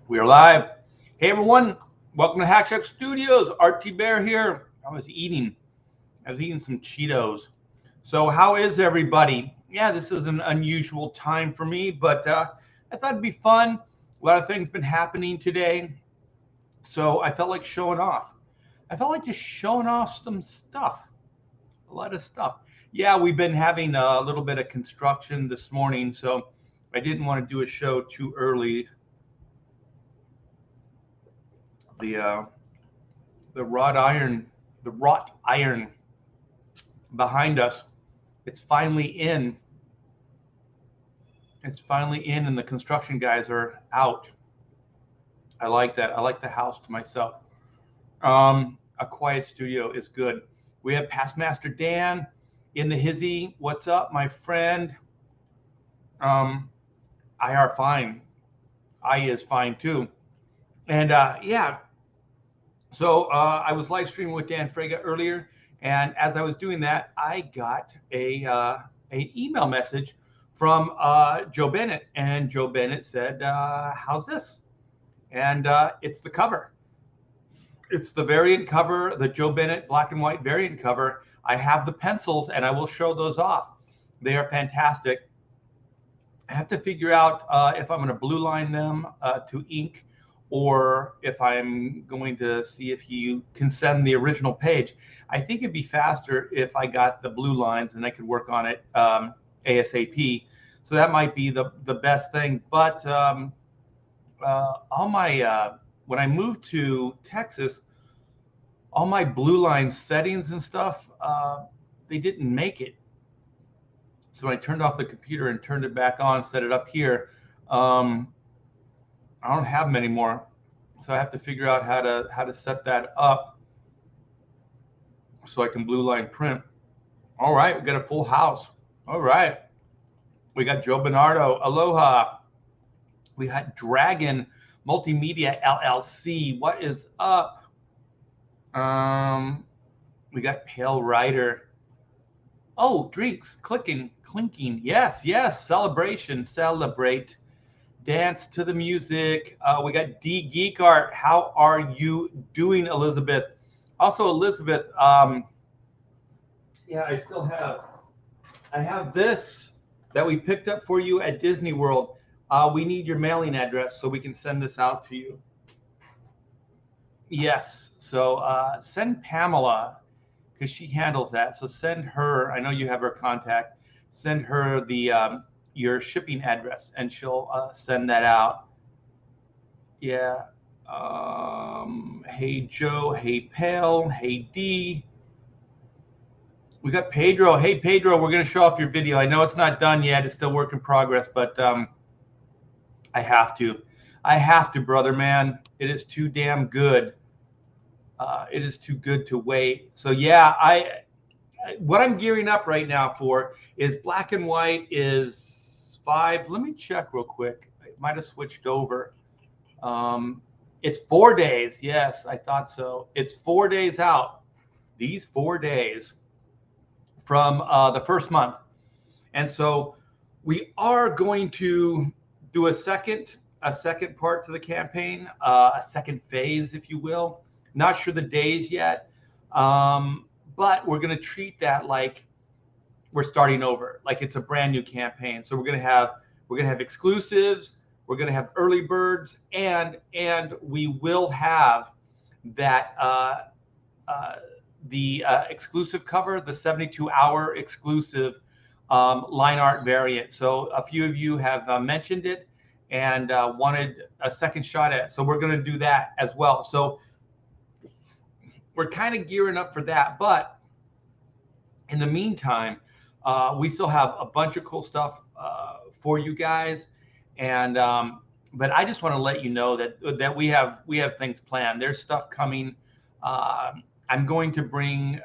We are live. Hey everyone, welcome to Hack Shack Studios. RT Bear here. I was eating some Cheetos. So how is everybody? Yeah, this is an unusual time for me, but I thought it'd be fun. A lot of things been happening today, so I felt like showing off. I felt like just showing off some stuff, a lot of stuff. Yeah, we've been having a little bit of construction this morning, so I didn't want to do a show too early. The uh, the wrought iron behind us. It's finally in. It's finally in, and the construction guys are out. I like that. I like the house to myself. A quiet studio is good. We have Past Master Dan in the hizzy. What's up, my friend? Um, I are fine. I is fine too. And yeah, so I was live streaming with Dan Frega earlier, and as I was doing that, I got an email message from Joe Bennett, and Joe Bennett said, "How's this?" And it's the cover. It's the variant cover, the Joe Bennett black and white variant cover. I have the pencils, and I will show those off. They are fantastic. I have to figure out if I'm going to blue line them to ink, or if I'm going to see if you can send the original page. I think it'd be faster if I got the blue lines and I could work on it ASAP. So that might be the best thing. But all my when I moved to Texas, all my blue line settings and stuff, they didn't make it. So when I turned off the computer and turned it back on, set it up here, I don't have them anymore. So I have to figure out how to set that up so I can blue line print. All right, we got a full house. All right. We got Joe Bernardo. Aloha. We got Dragon Multimedia LLC. What is up? We got Pale Rider. Oh, drinks, clinking. Yes, celebration, celebrate. Dance to the music. We got D Geek Art. How are you doing, Elizabeth? Also, Elizabeth, yeah, I have this that we picked up for you at Disney World. We need your mailing address so we can send this out to you. Yes, so send Pamela, because she handles that. So send her, I know you have her contact, send her your shipping address and she'll send that out. Yeah. Hey Joe, hey Pale, hey D. We got Pedro. Hey Pedro, we're gonna show off your video. I know it's not done yet, it's still work in progress, but I have to, brother man. It is too damn good. It is too good to wait. So yeah, what I'm gearing up right now for is black and white is 5. Let me check real quick. I might have switched over. It's 4 days. Yes, I thought so. It's 4 days out. These 4 days from the first month. And so we are going to do a second part to the campaign, a second phase, if you will. Not sure the days yet. But we're going to treat that like we're starting over, like it's a brand new campaign. So we're going to have exclusives, we're going to have early birds, and we will have that the exclusive cover, the 72-hour exclusive line art variant. So a few of you have mentioned it and wanted a second shot at it. So we're going to do that as well. So we're kind of gearing up for that, but in the meantime, we still have a bunch of cool stuff for you guys, and but I just want to let you know that we have things planned. There's stuff coming. I'm going to bring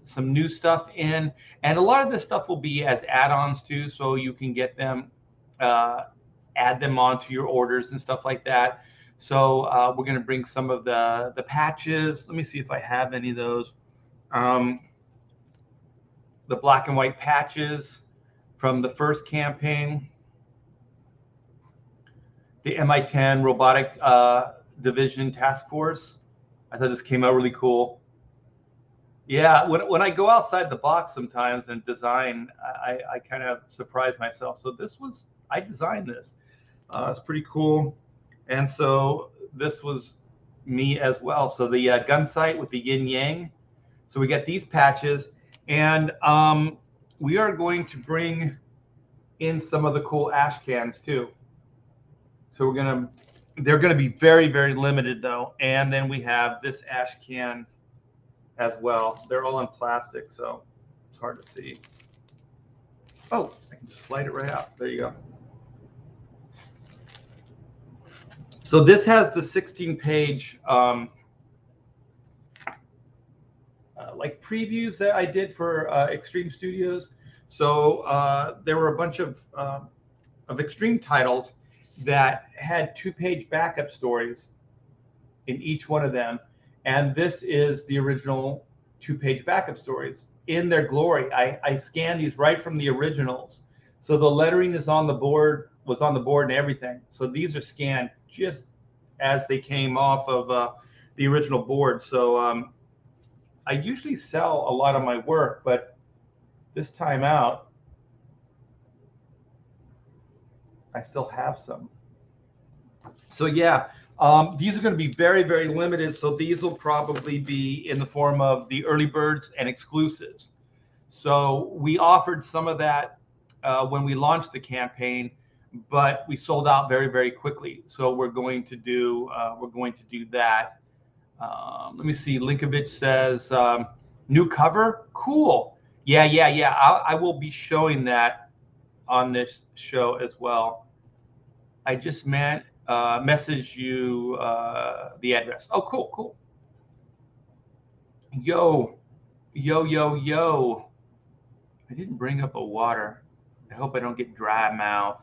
some new stuff in, and a lot of this stuff will be as add-ons too, so you can get them, add them onto your orders and stuff like that. So we're going to bring some of the patches. Let me see if I have any of those. The black and white patches from the first campaign. the MI10 robotic division task force. I thought this came out really cool. Yeah, when I go outside the box sometimes and design, I kind of surprise myself. So I designed this. It's pretty cool. And so this was me as well. So the gun sight with the yin yang. So we got these patches, and we are going to bring in some of the cool ash cans too. So they're gonna be very, very limited though. And then we have this ash can as well. They're all in plastic, so it's hard to see. Oh, I can just slide it right out. There you go. So this has the 16-page like previews that I did for Extreme Studios. So there were a bunch of Extreme titles that had 2-page backup stories in each one of them. And this is the original 2-page backup stories in their glory. I scanned these right from the originals. So the lettering is on the board, was on the board and everything. So these are scanned just as they came off of the original board. So I usually sell a lot of my work, but this time out, I still have some. So yeah, these are going to be very, very limited. So these will probably be in the form of the early birds and exclusives. So we offered some of that when we launched the campaign, but we sold out very, very quickly. So we're going to do that. Let me see. Linkovich says new cover. Cool. Yeah. I will be showing that on this show as well. I just message you the address. Oh, cool. Yo. I didn't bring up a water. I hope I don't get dry mouth.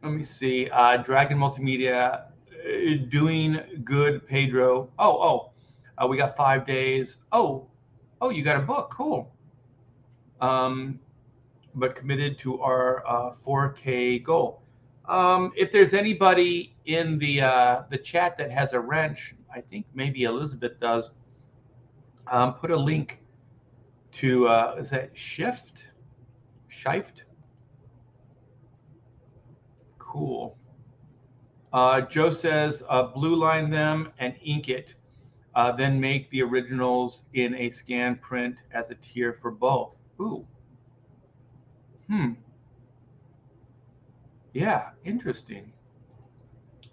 Let me see. Dragon Multimedia doing good, Pedro. We got 5 days. Oh, you got a book. Cool. But committed to our 4K goal. If there's anybody in the chat that has a wrench, I think maybe Elizabeth does. Put a link to is that Shift? Cool. Joe says blue line them and ink it, then make the originals in a scan print as a tier for both. Ooh. Yeah, interesting.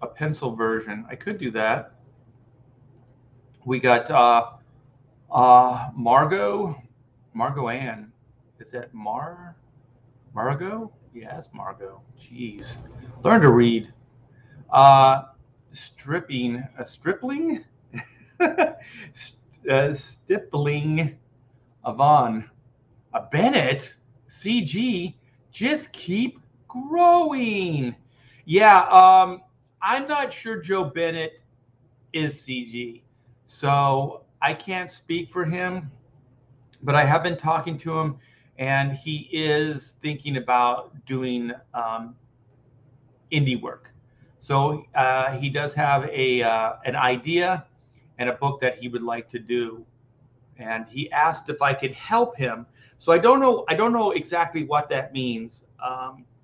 A pencil version. I could do that. We got Margot Ann. Is that Margot? Yes, Margot. Jeez. Learn to read. Stripling. Stippling. Avon. Bennett. CG. Just keep growing. Yeah, I'm not sure Joe Bennett is CG, so I can't speak for him, but I have been talking to him, and he is thinking about doing indie work. So he does have an idea and a book that he would like to do, and he asked if I could help him. So I don't know exactly what that means.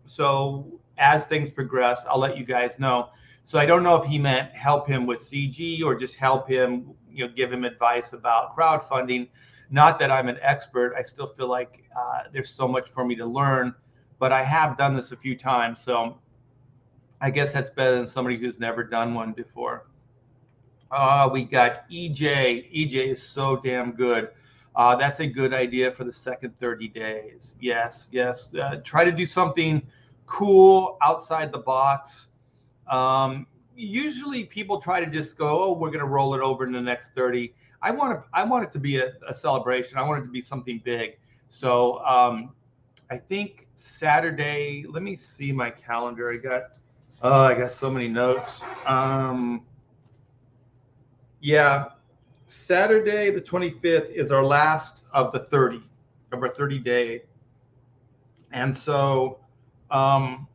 So as things progress, I'll let you guys know. So I don't know if he meant help him with CG or just help him, give him advice about crowdfunding. Not that I'm an expert. I still feel like there's so much for me to learn, but I have done this a few times. So I guess that's better than somebody who's never done one before. We got EJ. EJ is so damn good. That's a good idea for the second 30 days. Yes. Try to do something cool outside the box. Usually people try to just go, we're going to roll it over in the next 30. I want it to be a celebration. I want it to be something big. So I think Saturday, let me see my calendar. I got so many notes. Yeah, Saturday the 25th is our last of the 30. of our 30-day. And so, so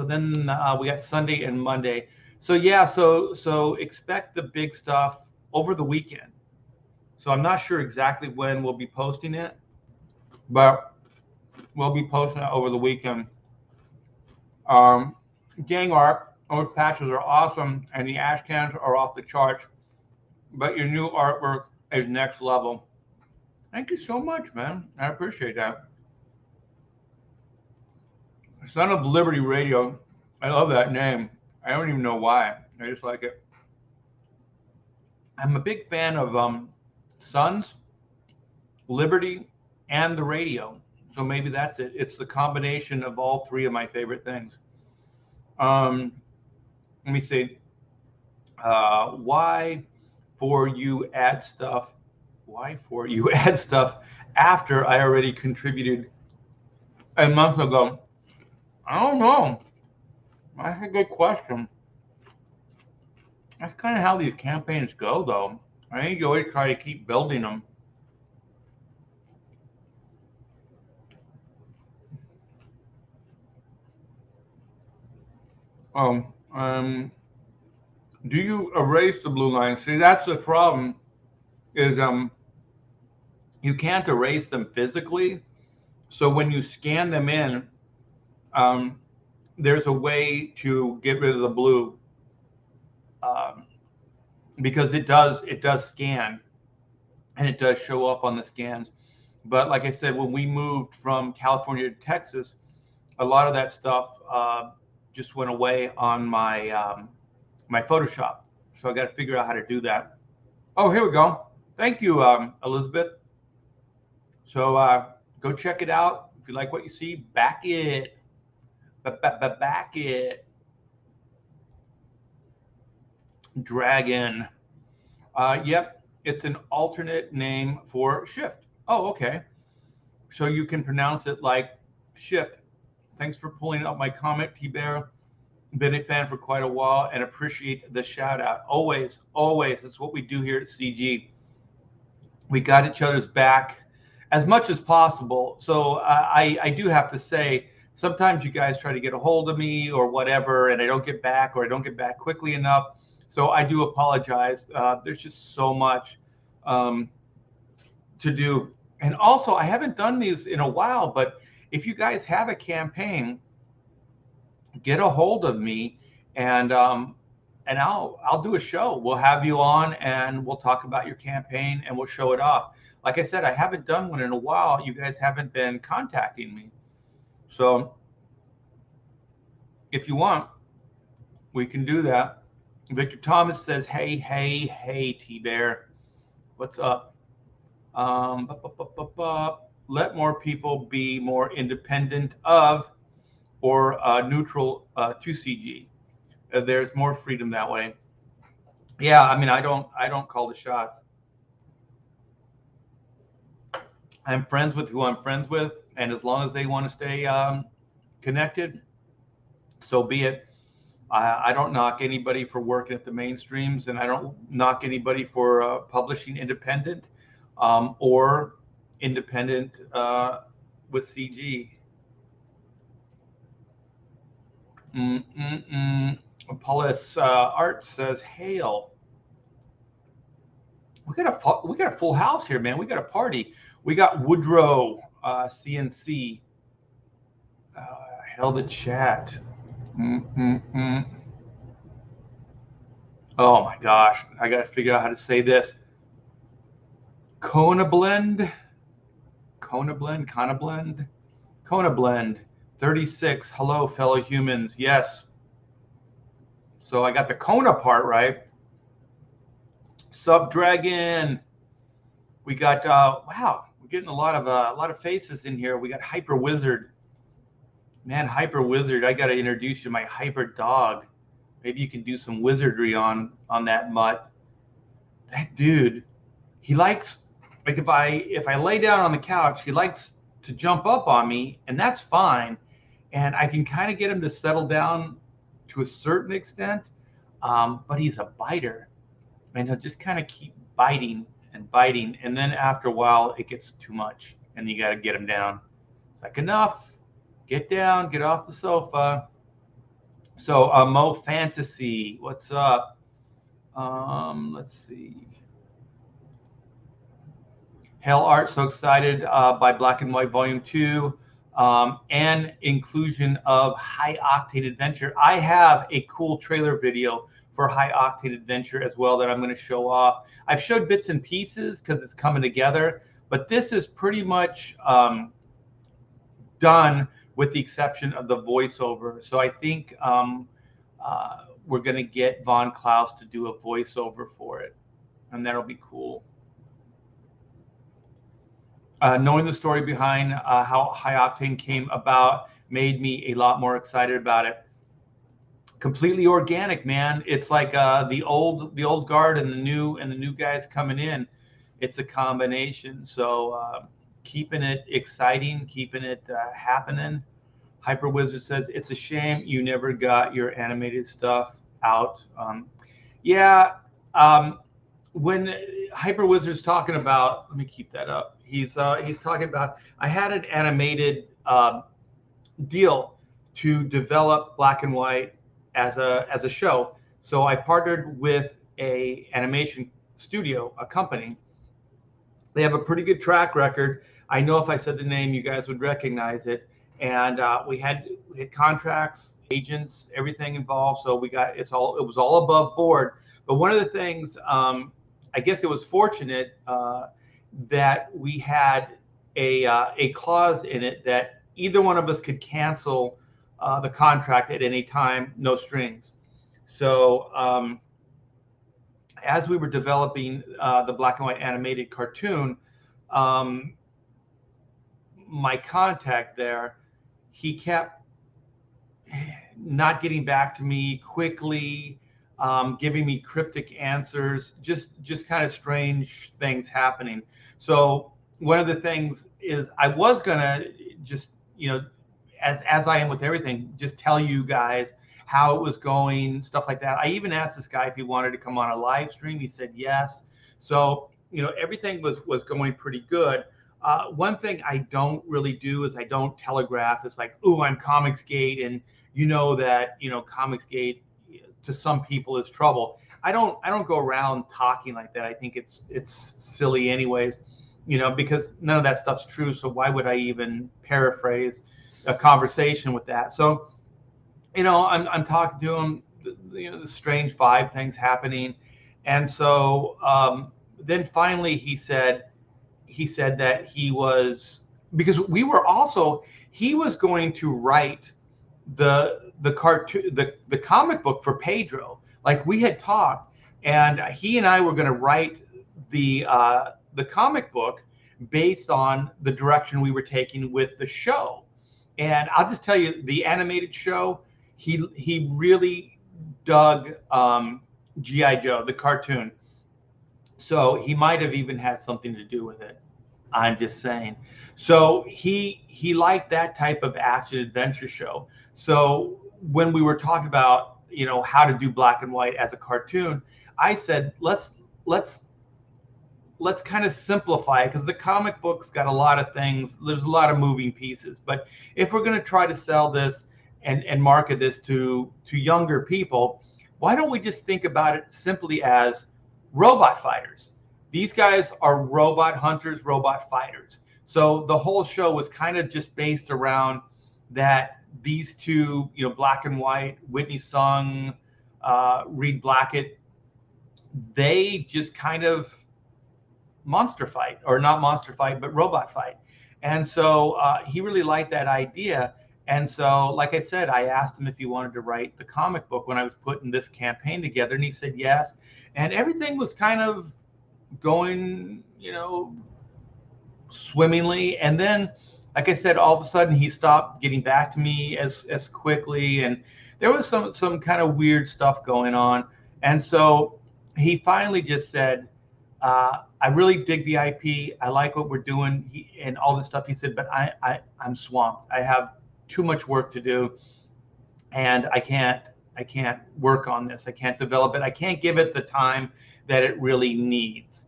then we got Sunday and Monday. So yeah, so expect the big stuff over the weekend. So I'm not sure exactly when we'll be posting it, but we'll be posting it over the weekend. Gang art, those patches are awesome, and the ash cans are off the charts. But your new artwork is next level. Thank you so much, man. I appreciate that. Son of Liberty Radio. I love that name. I don't even know why. I just like it. I'm a big fan of Sons, Liberty, and the radio. So maybe that's it. It's the combination of all three of my favorite things. Let me see. Why for you add stuff? Why for you add stuff after I already contributed a month ago? I don't know. That's a good question. That's kind of how these campaigns go, though. I think you always try to keep building them. Do you erase the blue lines? See, that's the problem. Is you can't erase them physically. So when you scan them in, there's a way to get rid of the blue, because it does scan, and it does show up on the scans. But like I said, when we moved from California to Texas, a lot of that stuff just went away on my my Photoshop. So I got to figure out how to do that. Oh, here we go. Thank you, Elizabeth. So go check it out. If you like what you see, back it. Back it. Dragon. Yep, it's an alternate name for shift. Oh, okay. So you can pronounce it like shift. Thanks for pulling up my comment, T-Bear. Been a fan for quite a while and appreciate the shout out. Always, always. That's what we do here at CG. We got each other's back as much as possible. So I do have to say, sometimes you guys try to get a hold of me or whatever, and I don't get back, or I don't get back quickly enough. So I do apologize. There's just so much to do. And also, I haven't done these in a while, but if you guys have a campaign, get a hold of me, and I'll do a show. We'll have you on, and we'll talk about your campaign, and we'll show it off. Like I said, I haven't done one in a while. You guys haven't been contacting me. So if you want, we can do that. Victor Thomas says, hey, T-Bear. What's up? Let more people be more independent of or neutral to CG. There's more freedom that way. Yeah, I mean, I don't call the shots. I'm friends with who I'm friends with, and as long as they want to stay connected, so be it. I don't knock anybody for working at the mainstreams, and I don't knock anybody for publishing independent or independent with CG. Paulus Art says, "Hail! We got a full house here, man. We got a party. We got Woodrow CNC. Hell the chat. Oh my gosh, I got to figure out how to say this. Kona Blend, 36. Hello, fellow humans. Yes. So I got the Kona part right. Sub Dragon. We got wow, we're getting a lot of faces in here. We got Hyper Wizard. Man, Hyper Wizard, I got to introduce you to my Hyper Dog. Maybe you can do some wizardry on that mutt. That dude, he likes, like if I lay down on the couch, he likes to jump up on me, and that's fine. And I can kind of get him to settle down to a certain extent, but he's a biter. And he'll just kind of keep biting and biting. And then after a while, it gets too much, and you got to get him down. It's like, enough, get down, get off the sofa. So Mo Fantasy, what's up? Let's see. Hell Art, so excited by Black and White Volume 2 and inclusion of High Octane Adventure. I have a cool trailer video for High Octane Adventure as well that I'm going to show off. I've showed bits and pieces because it's coming together, but this is pretty much done with the exception of the voiceover. So I think we're going to get Von Klaus to do a voiceover for it, and that'll be cool. Knowing the story behind how High Octane came about made me a lot more excited about it. Completely organic, man. It's like the old guard and the new guys coming in. It's a combination. So keeping it exciting, keeping it happening. Hyper Wizard says it's a shame you never got your animated stuff out. When Hyper Wizard's talking about, let me keep that up. He's talking about, I had an animated deal to develop Black and White as a show. So I partnered with a animation studio, a company. They have a pretty good track record. I know if I said the name, you guys would recognize it. And we had contracts, agents, everything involved. So it was all above board. But one of the things, I guess it was fortunate that we had a clause in it that either one of us could cancel the contract at any time, no strings. So as we were developing the Black and White animated cartoon, my contact there, he kept not getting back to me quickly, giving me cryptic answers, just kind of strange things happening. So one of the things is I was gonna just, as I am with everything, just tell you guys how it was going, stuff like that. I even asked this guy if he wanted to come on a live stream. He said yes. So everything was going pretty good. One thing I don't really do is I don't telegraph. It's like, oh, I'm Comicsgate, and that Comicsgate to some people is trouble. I don't go around talking like that. I think it's silly anyways, because none of that stuff's true. So why would I even paraphrase a conversation with that? So, I'm talking to him, the strange vibe things happening. And so then finally he said that he was, because he was going to write the cartoon, the comic book for Pedro. Like we had talked, and he and I were going to write the comic book based on the direction we were taking with the show. And I'll just tell you, the animated show, he really dug G.I. Joe, the cartoon. So he might have even had something to do with it. I'm just saying. So he liked that type of action adventure show. So when we were talking about how to do Black and White as a cartoon, I said let's kind of simplify it, because the comic book's got a lot of things. There's a lot of moving pieces. But if we're going to try to sell this and market this to younger people, why don't we just think about it simply as robot fighters? These guys are robot hunters, robot fighters. So the whole show was kind of just based around that. These two, Black and White, Whitney Sung, Reed Blackett, they just kind of monster fight, or not monster fight, but robot fight. And so he really liked that idea. And so, like I said, I asked him if he wanted to write the comic book when I was putting this campaign together, and he said yes. And everything was kind of going, swimmingly. And then, like I said, all of a sudden he stopped getting back to me as quickly, and there was some kind of weird stuff going on. And so he finally just said, I really dig the IP. I like what we're doing and all this stuff. He said, but I'm swamped. I have too much work to do, and I can't work on this. I can't develop it. I can't give it the time that it really needs.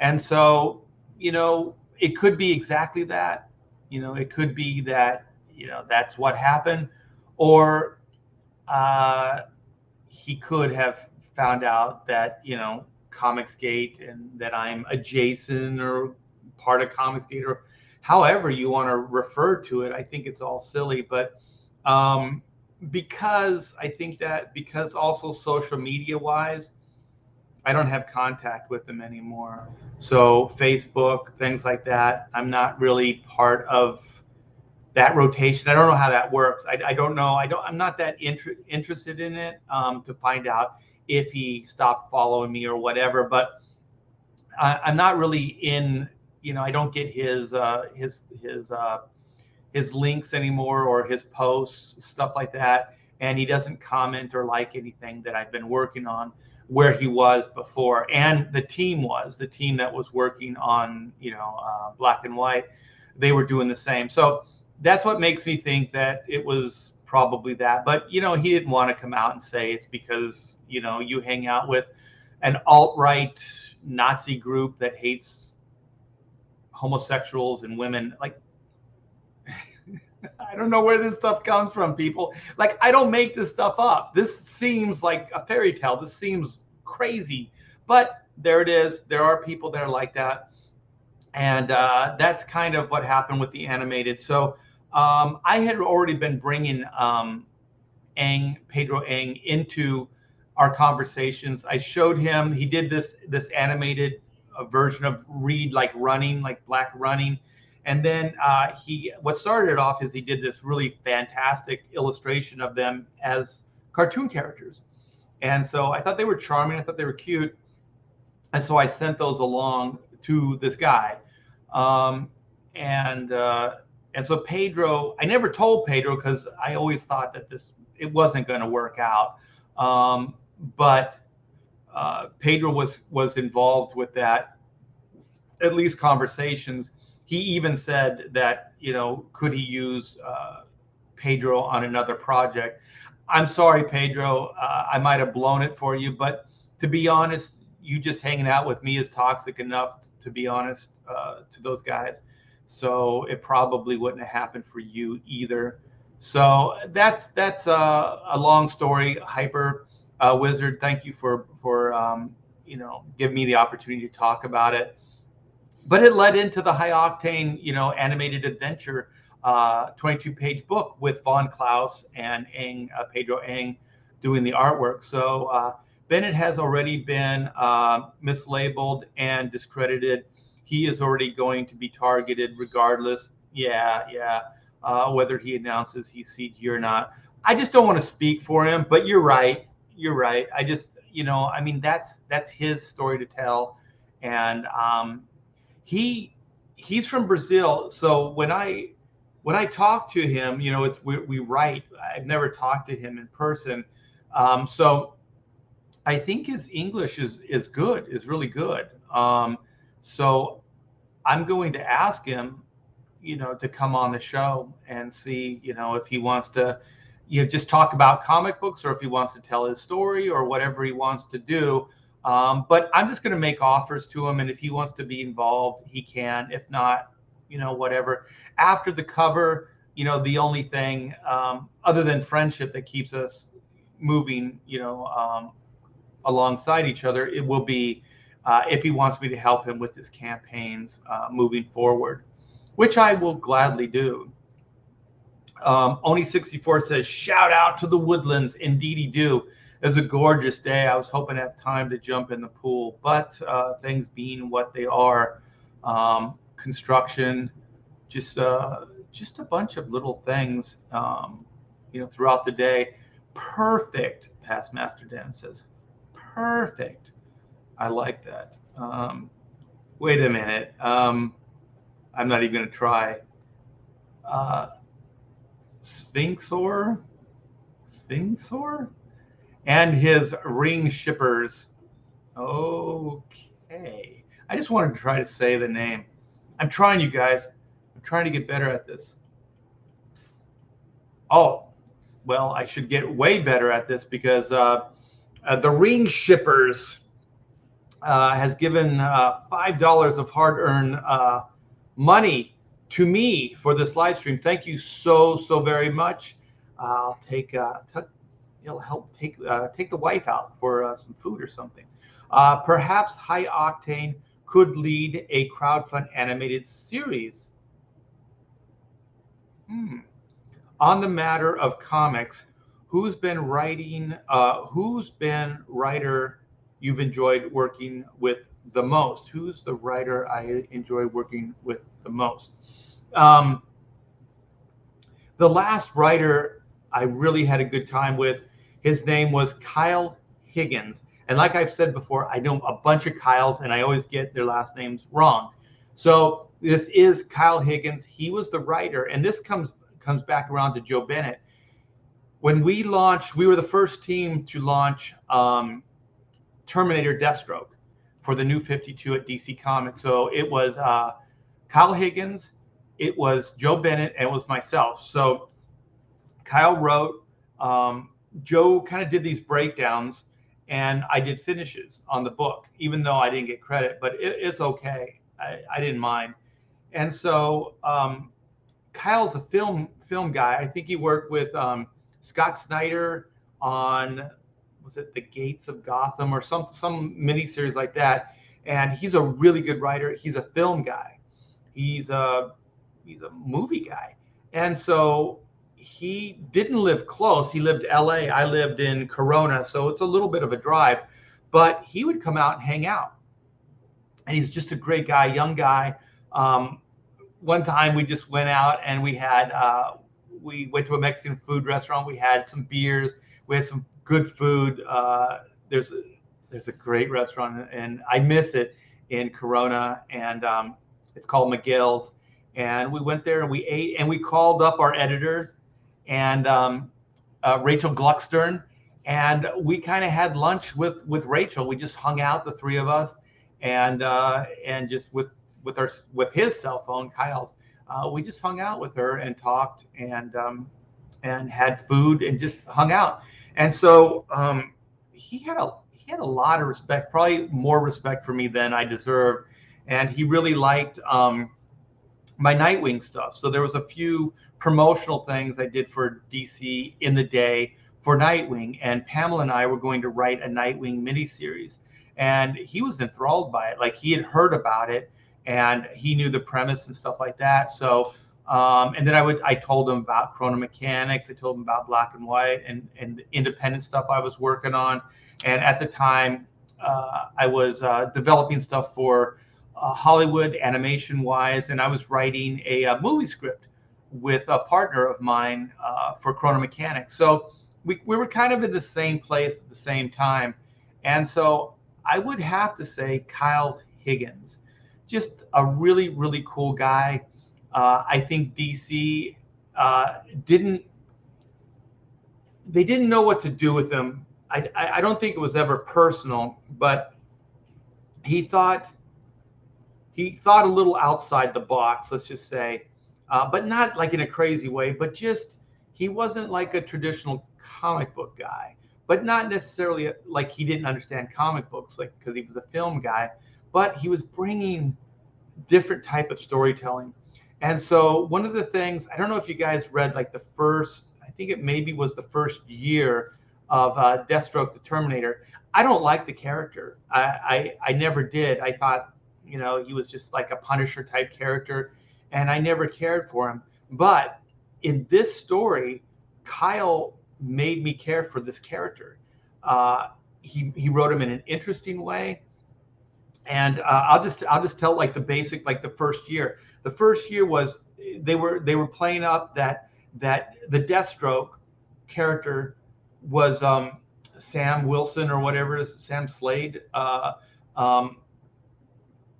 And so, it could be exactly that. It could be that, that's what happened, or uh, he could have found out that, Comicsgate, and that I'm adjacent or part of Comicsgate, or however you want to refer to it. I think it's all silly, but um, because I think that, because also social media wise, I don't have contact with them anymore. So Facebook, things like that, I'm not really part of that rotation. I don't know how that works. I don't know. I'm not that interested in it, to find out if he stopped following me or whatever. But I'm not really in. I don't get his links anymore, or his posts, stuff like that. And he doesn't comment or like anything that I've been working on, where he was before. And the team that was working on, Black and White, they were doing the same. So that's what makes me think that it was probably that. But, he didn't want to come out and say it's because, you hang out with an alt-right Nazi group that hates homosexuals and women. Like, I don't know where this stuff comes from, people. Like, I don't make this stuff up. This seems like a fairy tale. This seems crazy, but there it is. There are people that are like that. And that's kind of what happened with the animated. So I had already been bringing Pedro Ang, into our conversations. I showed him, he did this animated version of Reed, like running, like Black running. And then what started it off is he did this really fantastic illustration of them as cartoon characters. And so I thought they were charming. I thought they were cute. And so I sent those along to this guy. Um, and so Pedro, I never told Pedro, because I always thought that it wasn't going to work out. But Pedro was involved with that, at least conversations. He even said that, could he use Pedro on another project? I'm sorry, Pedro. I might have blown it for you, but to be honest, you just hanging out with me is toxic enough, to be honest, to those guys. So it probably wouldn't have happened for you either. So that's a long story. Hyper Wizard, thank you for giving me the opportunity to talk about it. But it led into the High Octane, animated adventure, 22-page book with Von Klaus and Pedro Ang doing the artwork. So Bennett has already been mislabeled and discredited. He is already going to be targeted regardless. Yeah. Whether he announces he's CG or not. I just don't want to speak for him, but you're right. I just, that's his story to tell. And he's from Brazil. So when I talk to him, we write. I've never talked to him in person. So I think his English is good, is really good. So I'm going to ask him, to come on the show and see, if he wants to, just talk about comic books, or if he wants to tell his story, or whatever he wants to do. But I'm just going to make offers to him, and if he wants to be involved, he can. If not, whatever. After the cover, the only thing other than friendship that keeps us moving, alongside each other, it will be if he wants me to help him with his campaigns moving forward, which I will gladly do. Oni64 says, shout out to the Woodlands. Indeedy do. It was a gorgeous day. I was hoping to have time to jump in the pool, but things being what they are, construction, just a bunch of little things, throughout the day. Perfect, Past Master Dan says. Perfect. I like that. Wait a minute. I'm not even going to try. Sphinxor, and his ring shippers. Okay. I just wanted to try to say the name. I'm trying, you guys. I'm trying to get better at this. Oh, well, I should get way better at this, because the ring shippers, has given $5 of hard-earned money to me for this live stream. Thank you so very much. I'll take it'll help take the wife out for some food or something. Perhaps High Octane could lead a crowdfund animated series. On the matter of comics, who's been writer you've enjoyed working with the most? Who's the writer I enjoy working with the most? The last writer I really had a good time with, his name was Kyle Higgins. And like I've said before, I know a bunch of Kyles and I always get their last names wrong. So this is Kyle Higgins. He was the writer, and this comes back around to Joe Bennett. When we launched, we were the first team to launch Terminator Deathstroke for the New 52 at DC Comics. So it was Kyle Higgins, it was Joe Bennett, and it was myself. So Kyle wrote, Joe kind of did these breakdowns, and I did finishes on the book, even though I didn't get credit, but it's okay. I didn't mind. And so Kyle's a film guy. I think he worked with Scott Snyder on, was it The Gates of Gotham or some miniseries like that. And he's a really good writer. He's a film guy. He's a movie guy. And so he didn't live close. He lived LA. I lived in Corona, so it's a little bit of a drive. But he would come out and hang out. And he's just a great guy, young guy. One time we just went out and we went to a Mexican food restaurant. We had some beers. We had some good food. There's a great restaurant, and I miss it, in Corona, and it's called Miguel's. And we went there and we ate, and we called up our editor and Rachel Gluckstern, and we kind of had lunch with Rachel. We just hung out, the three of us, and just with his cell phone, Kyle's. We just hung out with her and talked and had food and just hung out. And so he had a lot of respect, probably more respect for me than I deserved. And he really liked my Nightwing stuff. So there was a few promotional things I did for DC in the day for Nightwing. And Pamela and I were going to write a Nightwing miniseries. And he was enthralled by it. Like, he had heard about it, and he knew the premise and stuff like that. So, and then I told him about Chrono Mechanics. I told him about Black and White and the independent stuff I was working on. And at the time, I was developing stuff for Hollywood animation-wise, and I was writing a movie script with a partner of mine for Chrono Mechanics. So we were kind of in the same place at the same time. And so I would have to say Kyle Higgins. Just a really, really cool guy. I think DC didn't know what to do with him. I don't think it was ever personal, but he thought a little outside the box, let's just say, but not like in a crazy way, but just, he wasn't like a traditional comic book guy, but not necessarily like he didn't understand comic books, like, because he was a film guy. But he was bringing different type of storytelling. And so one of the things, I don't know if you guys read like the first, I think it maybe was the first year of Deathstroke the Terminator. I don't like the character. I never did. I thought, he was just like a Punisher type character, and I never cared for him. But in this story, Kyle made me care for this character. He wrote him in an interesting way. And I'll just tell like the basic, like the first year. The first year was they were playing up that the Deathstroke character was Sam Wilson or whatever, Sam Slade,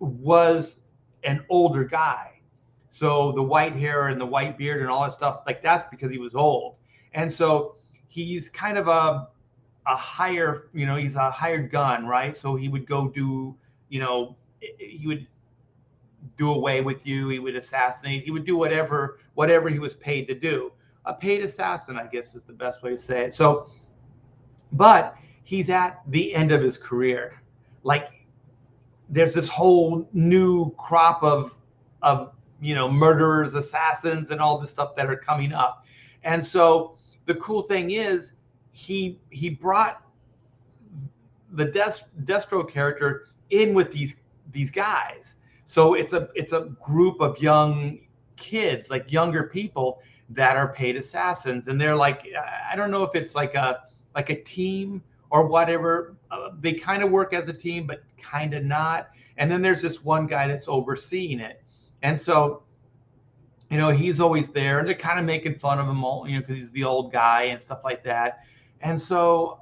was an older guy. So the white hair and the white beard and all that stuff, like, that's because he was old. And so he's kind of a higher, he's a hired gun, right? So he would go do, he would do away with you. He would assassinate. He would do whatever he was paid to do. A paid assassin, I guess, is the best way to say it. So, but he's at the end of his career. Like, there's this whole new crop of murderers, assassins, and all this stuff that are coming up. And so the cool thing is he brought the Destro character in with these guys. So it's a group of young kids, like younger people that are paid assassins, and they're like, I don't know if it's like a team or whatever. They kind of work as a team, but kind of not. And then there's this one guy that's overseeing it, and so he's always there, and they're kind of making fun of him, because he's the old guy and stuff like that. And so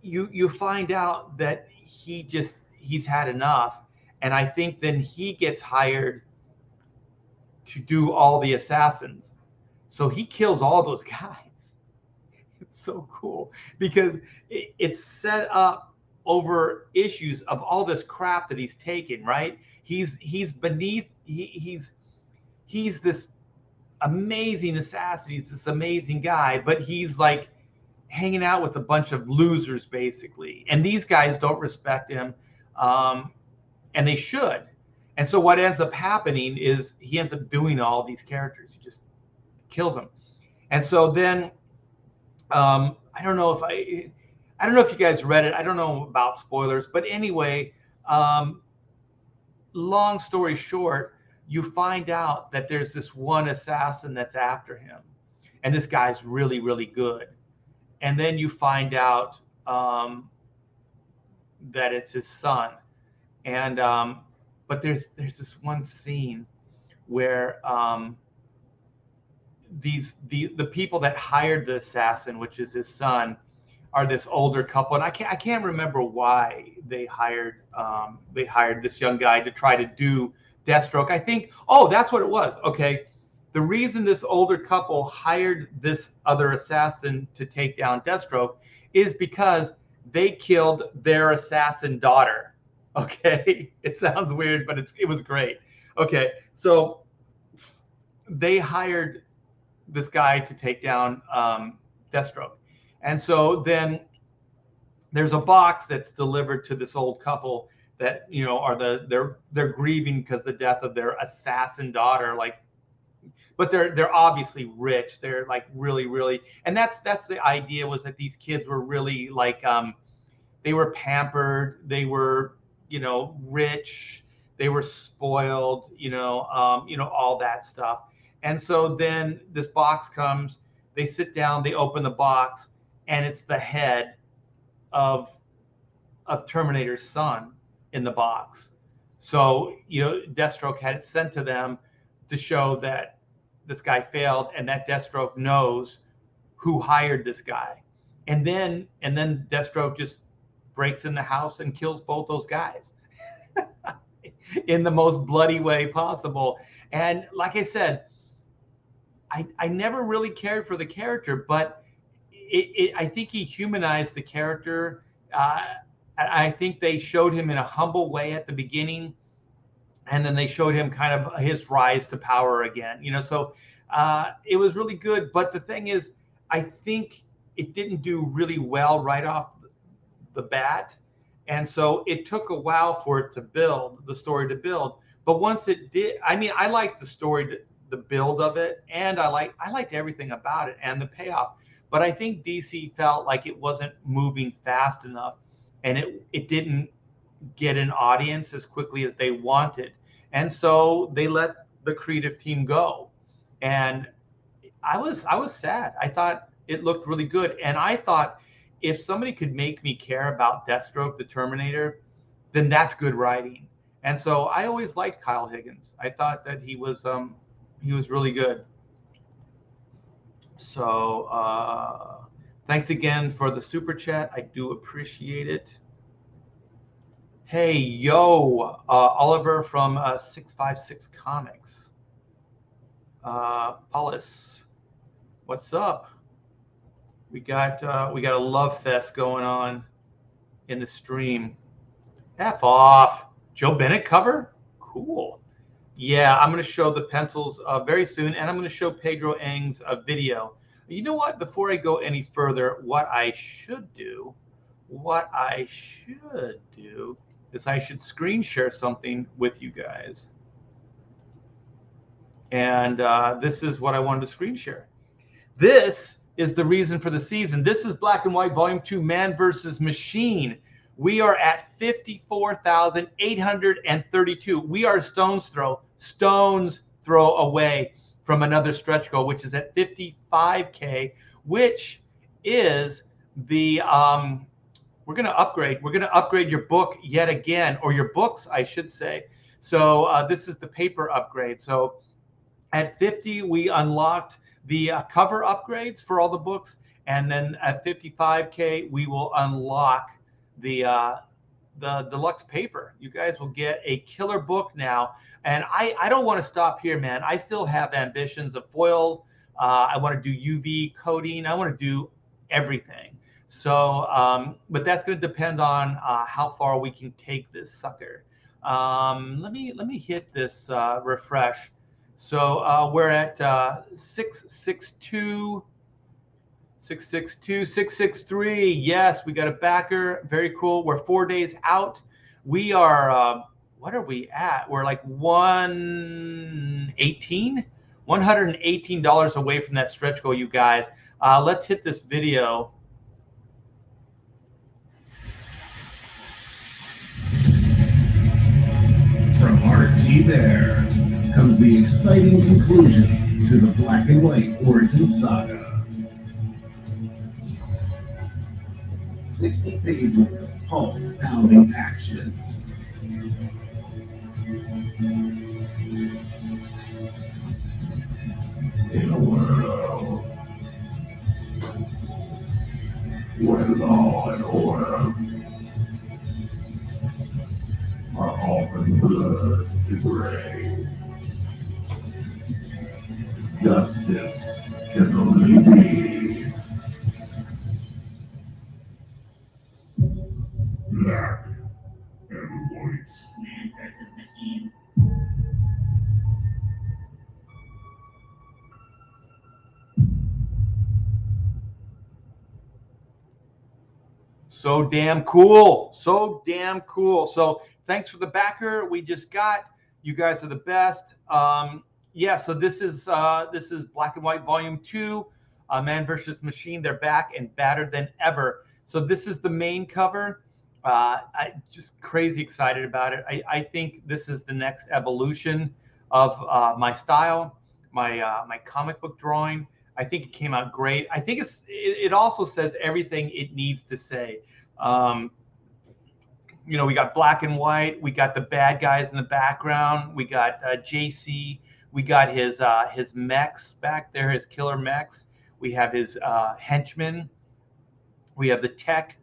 you find out that he's had enough, and I think then he gets hired to do all the assassins. So he kills all those guys. It's so cool because it's set up over issues of all this crap that he's taken, right? He's this amazing assassin. He's this amazing guy, but he's like hanging out with a bunch of losers basically. And these guys don't respect him. And they should. And so what ends up happening is he ends up doing all these characters. He just kills them. And so then I don't know if you guys read it. I don't know about spoilers, but anyway, long story short, you find out that there's this one assassin that's after him, and this guy's really, really good. And then you find out that it's his son. And but there's this one scene where the people that hired the assassin, which is his son, are this older couple, and I can't remember why they hired this young guy to try to do Deathstroke. I think, that's what it was. Okay, the reason this older couple hired this other assassin to take down Deathstroke is because they killed their assassin daughter. Okay, it sounds weird, but it was great. Okay, so they hired this guy to take down Deathstroke. And so then there's a box that's delivered to this old couple that they're grieving because the death of their assassin daughter. But they're obviously rich. They're like really, really, and that's the idea, was that these kids were really like they were pampered. They were rich. They were spoiled. All that stuff. And so then this box comes. They sit down. They open the box. And it's the head of Terminator's son in the box. So, Deathstroke had it sent to them to show that this guy failed, and that Deathstroke knows who hired this guy. And then Deathstroke just breaks in the house and kills both those guys in the most bloody way possible. And like I said, I never really cared for the character, but I think he humanized the character. I think they showed him in a humble way at the beginning, and then they showed him kind of his rise to power again. So it was really good. But the thing is, I think it didn't do really well right off the bat, and so it took a while for it to build, the story to build. But once it did, I liked the story, the build of it, and I liked everything about it and the payoff. But I think DC felt like it wasn't moving fast enough, and it didn't get an audience as quickly as they wanted. And so they let the creative team go. And I was sad. I thought it looked really good. And I thought if somebody could make me care about Deathstroke, the Terminator, then that's good writing. And so I always liked Kyle Higgins. I thought that he was really good. So thanks again for the super chat. I do appreciate it. Hey, yo, Oliver from 656 Comics. Paulus, what's up? We got a love fest going on in the stream. F off. Joe Bennett cover? Cool. Yeah, I'm going to show the pencils very soon, and I'm going to show Pedro Ang's video. You know what? Before I go any further, what I should do, what I should do is I should screen share something with you guys. And this is what I wanted to screen share. This is the reason for the season. This is Black and White Volume 2, Man versus Machine. We are at 54,832. We are stone's throw away from another stretch goal, which is at 55K, which is the we're going to upgrade. We're going to upgrade your book yet again, or your books, I should say. So this is the paper upgrade. So at 50, we unlocked the cover upgrades for all the books, and then at 55K, we will unlock the deluxe paper. You guys will get a killer book now, and I don't want to stop here, man. I still have ambitions of foils. I want to do UV coating. I want to do everything. So, but that's going to depend on how far we can take this sucker. Let me hit this refresh. So we're at 662, 662, 663. Yes, we got a backer. Very cool. We're 4 days out. We are, what are we at? We're like $118 away from that stretch goal, you guys. Let's hit this video. From RT there comes the exciting conclusion to the Black and White origin saga. 60 pages of pulse-pounding action. In a world where law and order are often blurred to gray, justice can only be black and white. Man versus machine. So damn cool. So damn cool. So thanks for the backer we just got. You guys are the best. Yeah, so this is Black and White Volume 2, Man versus Machine. They're back and badder than ever. So this is the main cover. I'm just crazy excited about it. I think this is the next evolution of my style, my comic book drawing. I think it came out great. I think it also says everything it needs to say. You know, we got black and white. We got the bad guys in the background. We got JC. We got his mechs back there, his killer mechs. We have his henchmen. We have the tech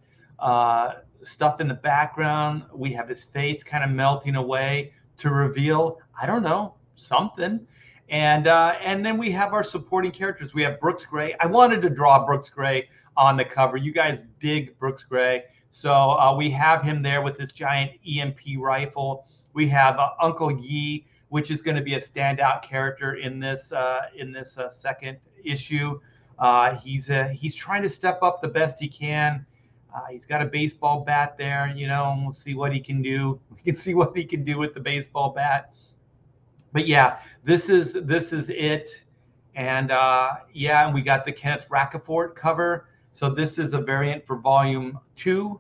stuff in the background. We have his face kind of melting away to reveal, I don't know, something. And then we have our supporting characters. We have Brooks Gray. I wanted to draw Brooks Gray on the cover. You guys dig Brooks Gray. So we have him there with this giant EMP rifle. We have Uncle Yi, which is going to be a standout character in this second issue. He's trying to step up the best he can. He's got a baseball bat there, you know, and we'll see what he can do. We can see what he can do with the baseball bat. But yeah, this is it. And yeah, and we got the Kenneth Rocafort cover. So this is a variant for Volume 2.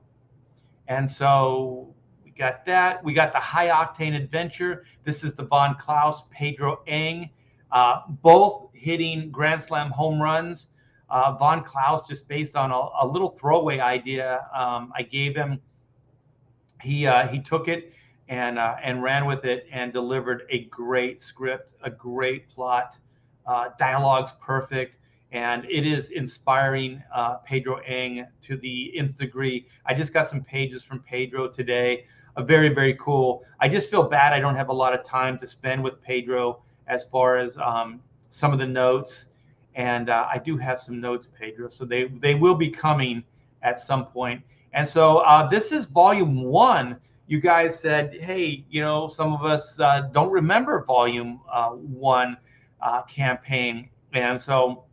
And so we got that. We got the High Octane Adventure. This is the Von Klaus, Pedro Ang, both hitting Grand Slam home runs. Von Klaus, just based on a little throwaway idea I gave him, he took it and ran with it and delivered a great script, a great plot. Dialogue's perfect, and it is inspiring Pedro Ang to the nth degree. I just got some pages from Pedro today. Very, very cool. I just feel bad I don't have a lot of time to spend with Pedro as far as some of the notes. And I do have some notes, Pedro, so they will be coming at some point. And so this is Volume 1. You guys said, hey, you know, some of us don't remember Volume 1 campaign. And so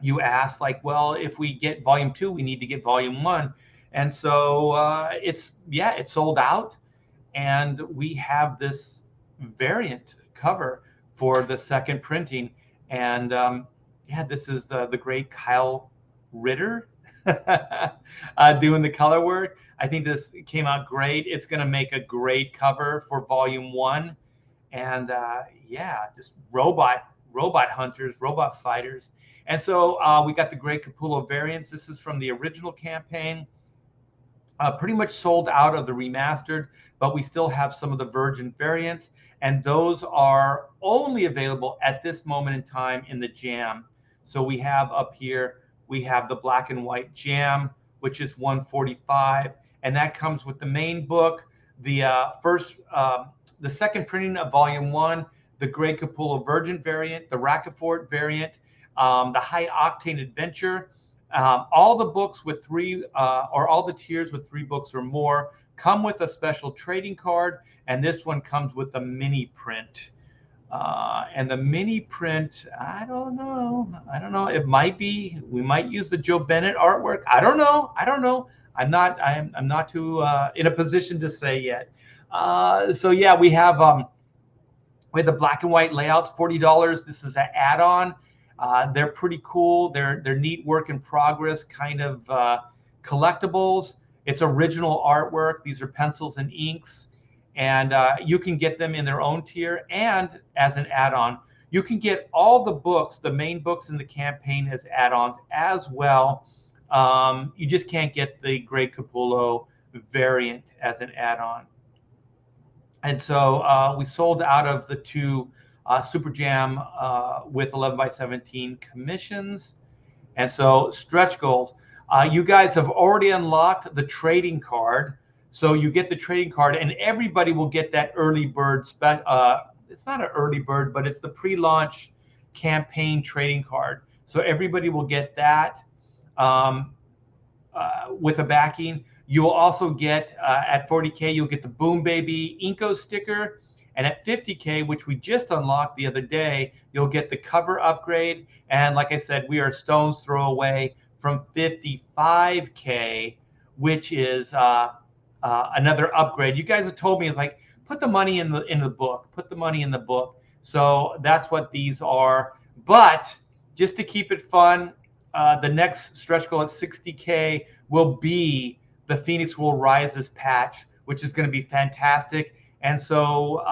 you asked, like, well, if we get Volume 2, we need to get Volume 1. And so it's sold out, and we have this variant cover for the second printing. And this is the great Kyle Ritter doing the color work. I think this came out great. It's going to make a great cover for volume 1. And just robot hunters, robot fighters. And so we got the Great Capullo variants. This is from the original campaign. Pretty much sold out of the remastered, but we still have some of the Virgin variants, and those are only available at this moment in time in the Jam. So we have up here, we have the black and white Jam, which is $145, and that comes with the main book, the the second printing of Volume 1, the Grey Capullo Virgin variant, the Racafort variant, the High Octane Adventure. All the books with 3 or all the tiers with 3 books or more come with a special trading card, and this one comes with a mini print. And the mini print, I don't know. It might be, we might use the Joe Bennett artwork. I don't know. I'm not too in a position to say yet. So yeah, we have the black and white layouts, $40. This is an add-on. They're pretty cool. They're neat work in progress kind of collectibles. It's original artwork. These are pencils and inks, and you can get them in their own tier and as an add-on. You can get all the books, the main books in the campaign, as add-ons as well. You just can't get the Grey Capullo variant as an add-on. And so we sold out of the 2 Super Jam with 11x17 commissions. And so stretch goals. You guys have already unlocked the trading card. So you get the trading card, and everybody will get that early bird. It's not an early bird, but it's the pre-launch campaign trading card. So everybody will get that with a backing. You will also get, at 40K, you'll get the Boom Baby Inko sticker. And at 50K, which we just unlocked the other day, you'll get the cover upgrade. And like I said, we are stone's throw away from 55K, which is another upgrade. You guys have told me, like, put the money in the book. Put the money in the book. So that's what these are. But just to keep it fun, the next stretch goal at 60K will be the Phoenix Will Rises patch, which is going to be fantastic. And so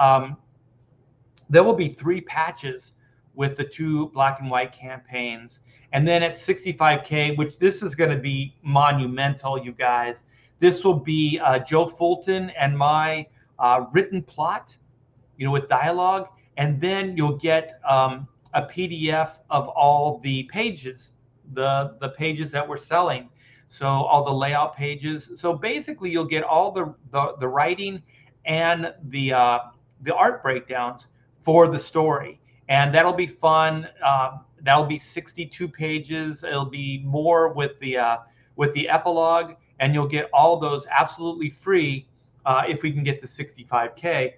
there will be 3 patches with the 2 black and white campaigns. And then at 65K, which this is going to be monumental, you guys, this will be Joe Fulton and my written plot, with dialogue. And then you'll get a PDF of all the pages, the pages that we're selling. So all the layout pages. So basically you'll get all the writing and the art breakdowns for the story, and that'll be fun. That'll be 62 pages. It'll be more with the epilogue, and you'll get all those absolutely free if we can get to 65K,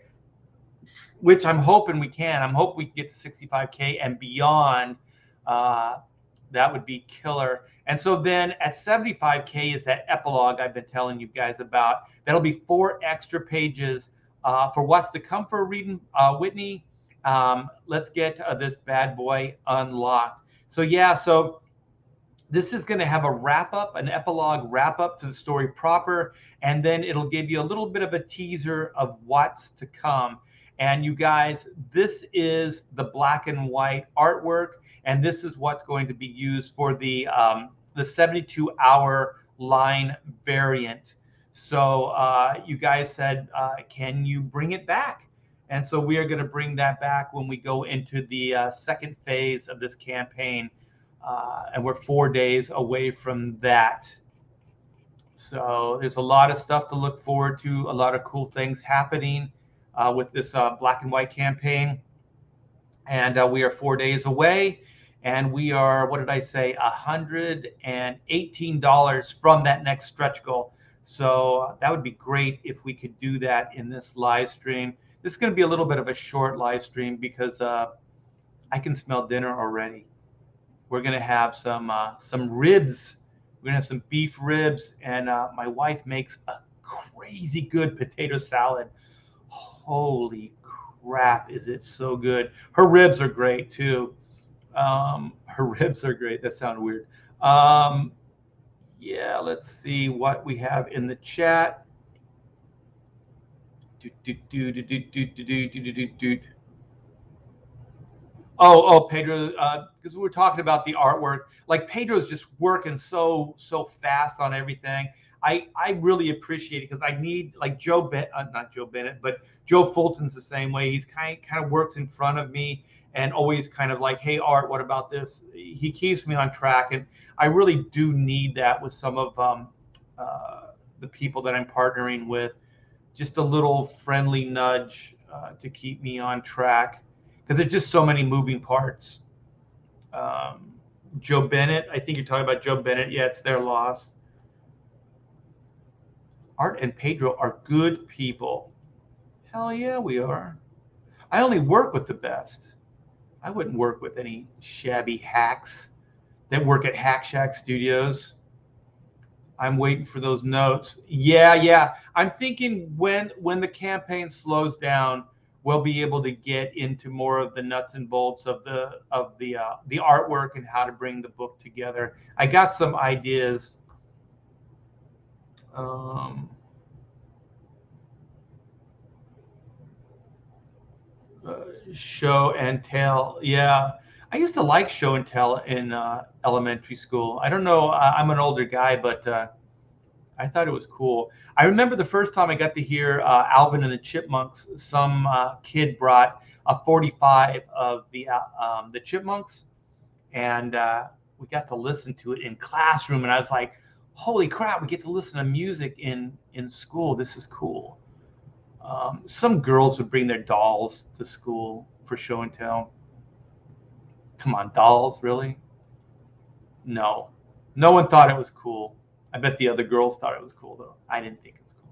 which I'm hoping we can. I'm hoping we can get to 65K and beyond. That would be killer. And so then at 75K is that epilogue I've been telling you guys about. That'll be 4 extra pages for what's to come for reading Whitney. Let's get this bad boy unlocked. So yeah, so this is going to have a wrap-up, an epilogue wrap-up to the story proper, and then it'll give you a little bit of a teaser of what's to come. And you guys, this is the black and white artwork, and this is what's going to be used for the 72-hour line variant. So you guys said, can you bring it back? And so we are going to bring that back when we go into the second phase of this campaign. And we're 4 days away from that. So there's a lot of stuff to look forward to, a lot of cool things happening with this black and white campaign. And we are 4 days away. And we are, what did I say, $118 from that next stretch goal. So that would be great if we could do that in this live stream. This is going to be a little bit of a short live stream because I can smell dinner already. We're going to have some ribs We're gonna have some beef ribs, and my wife makes a crazy good potato salad. Holy crap, is it so good? Her ribs are great too. Her ribs are great. That sounded weird. Yeah, let's see what we have in the chat. Oh, Pedro, because we were talking about the artwork. Like Pedro's just working so fast on everything. I really appreciate it because I need like not Joe Bennett, but Joe Fulton's the same way. He's kind of works in front of me and always kind of like, hey, Art, what about this? He keeps me on track, and I really do need that with some of the people that I'm partnering with. Just a little friendly nudge to keep me on track because there's just so many moving parts. Joe Bennett, I think you're talking about Joe Bennett. Yeah, it's their loss. Art and Pedro are good people. Hell yeah, we are. I only work with the best. I wouldn't work with any shabby hacks that work at Hack Shack Studios. I'm waiting for those notes. Yeah. I'm thinking when the campaign slows down, we'll be able to get into more of the nuts and bolts of the artwork and how to bring the book together. I got some ideas. Show and tell. Yeah, I used to like show and tell in elementary school. I don't know. I'm an older guy, but I thought it was cool. I remember the first time I got to hear Alvin and the Chipmunks. Some kid brought a 45 of the Chipmunks, and we got to listen to it in classroom. And I was like, "Holy crap! We get to listen to music in school. This is cool." Some girls would bring their dolls to school for show and tell. Come on, dolls, really? No. No one thought it was cool. I bet the other girls thought it was cool, though. I didn't think it was cool.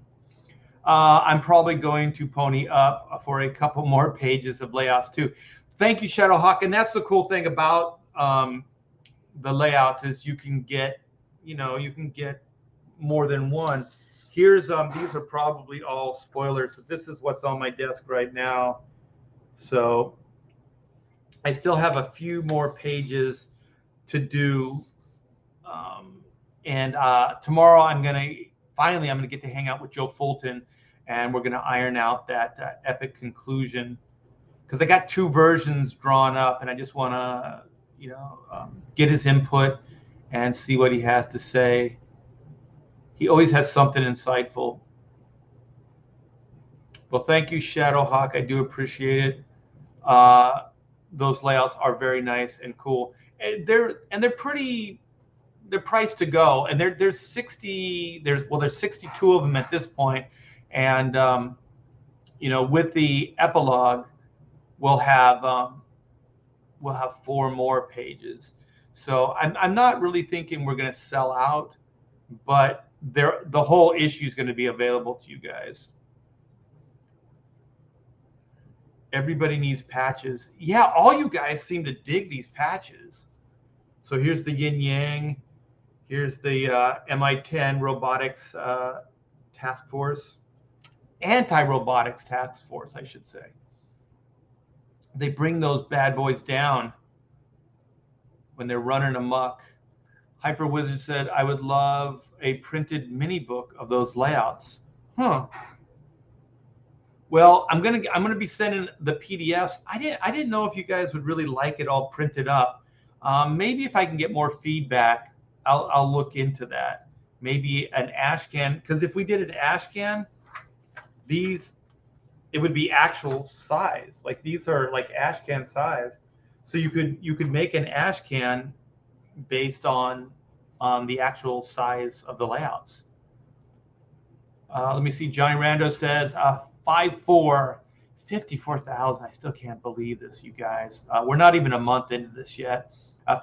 I'm probably going to pony up for a couple more pages of layouts, too. Thank you, Shadowhawk. And that's the cool thing about the layouts is you can get more than one. Here's these are probably all spoilers, but this is what's on my desk right now. So I still have a few more pages to do, and tomorrow I'm gonna get to hang out with Joe Fulton, and we're gonna iron out that epic conclusion because I got two versions drawn up, and I just want to get his input and see what he has to say. He always has something insightful. Well, thank you, Shadowhawk. I do appreciate it. Those layouts are very nice and cool. And they're priced to go. And there's 62 of them at this point. And with the epilogue, we'll have 4 more pages. So I'm not really thinking we're going to sell out, but the whole issue is going to be available to you guys. Everybody needs patches. Yeah, all you guys seem to dig these patches. So here's the yin yang. Here's the MI10 robotics task force, anti-robotics task force, I should say. They bring those bad boys down when they're running amok. Hyper Wizard said, "I would love a printed mini book of those layouts." Huh. Well, I'm gonna be sending the PDFs. I didn't know if you guys would really like it all printed up. Maybe if I can get more feedback, I'll look into that. Maybe an Ashcan, because if we did an Ashcan, it would be actual size. Like these are like Ashcan size, so you could make an Ashcan based on the actual size of the layouts. Let me see. Johnny Rando says 5'4", 54,000. I still can't believe this, you guys. We're not even a month into this yet.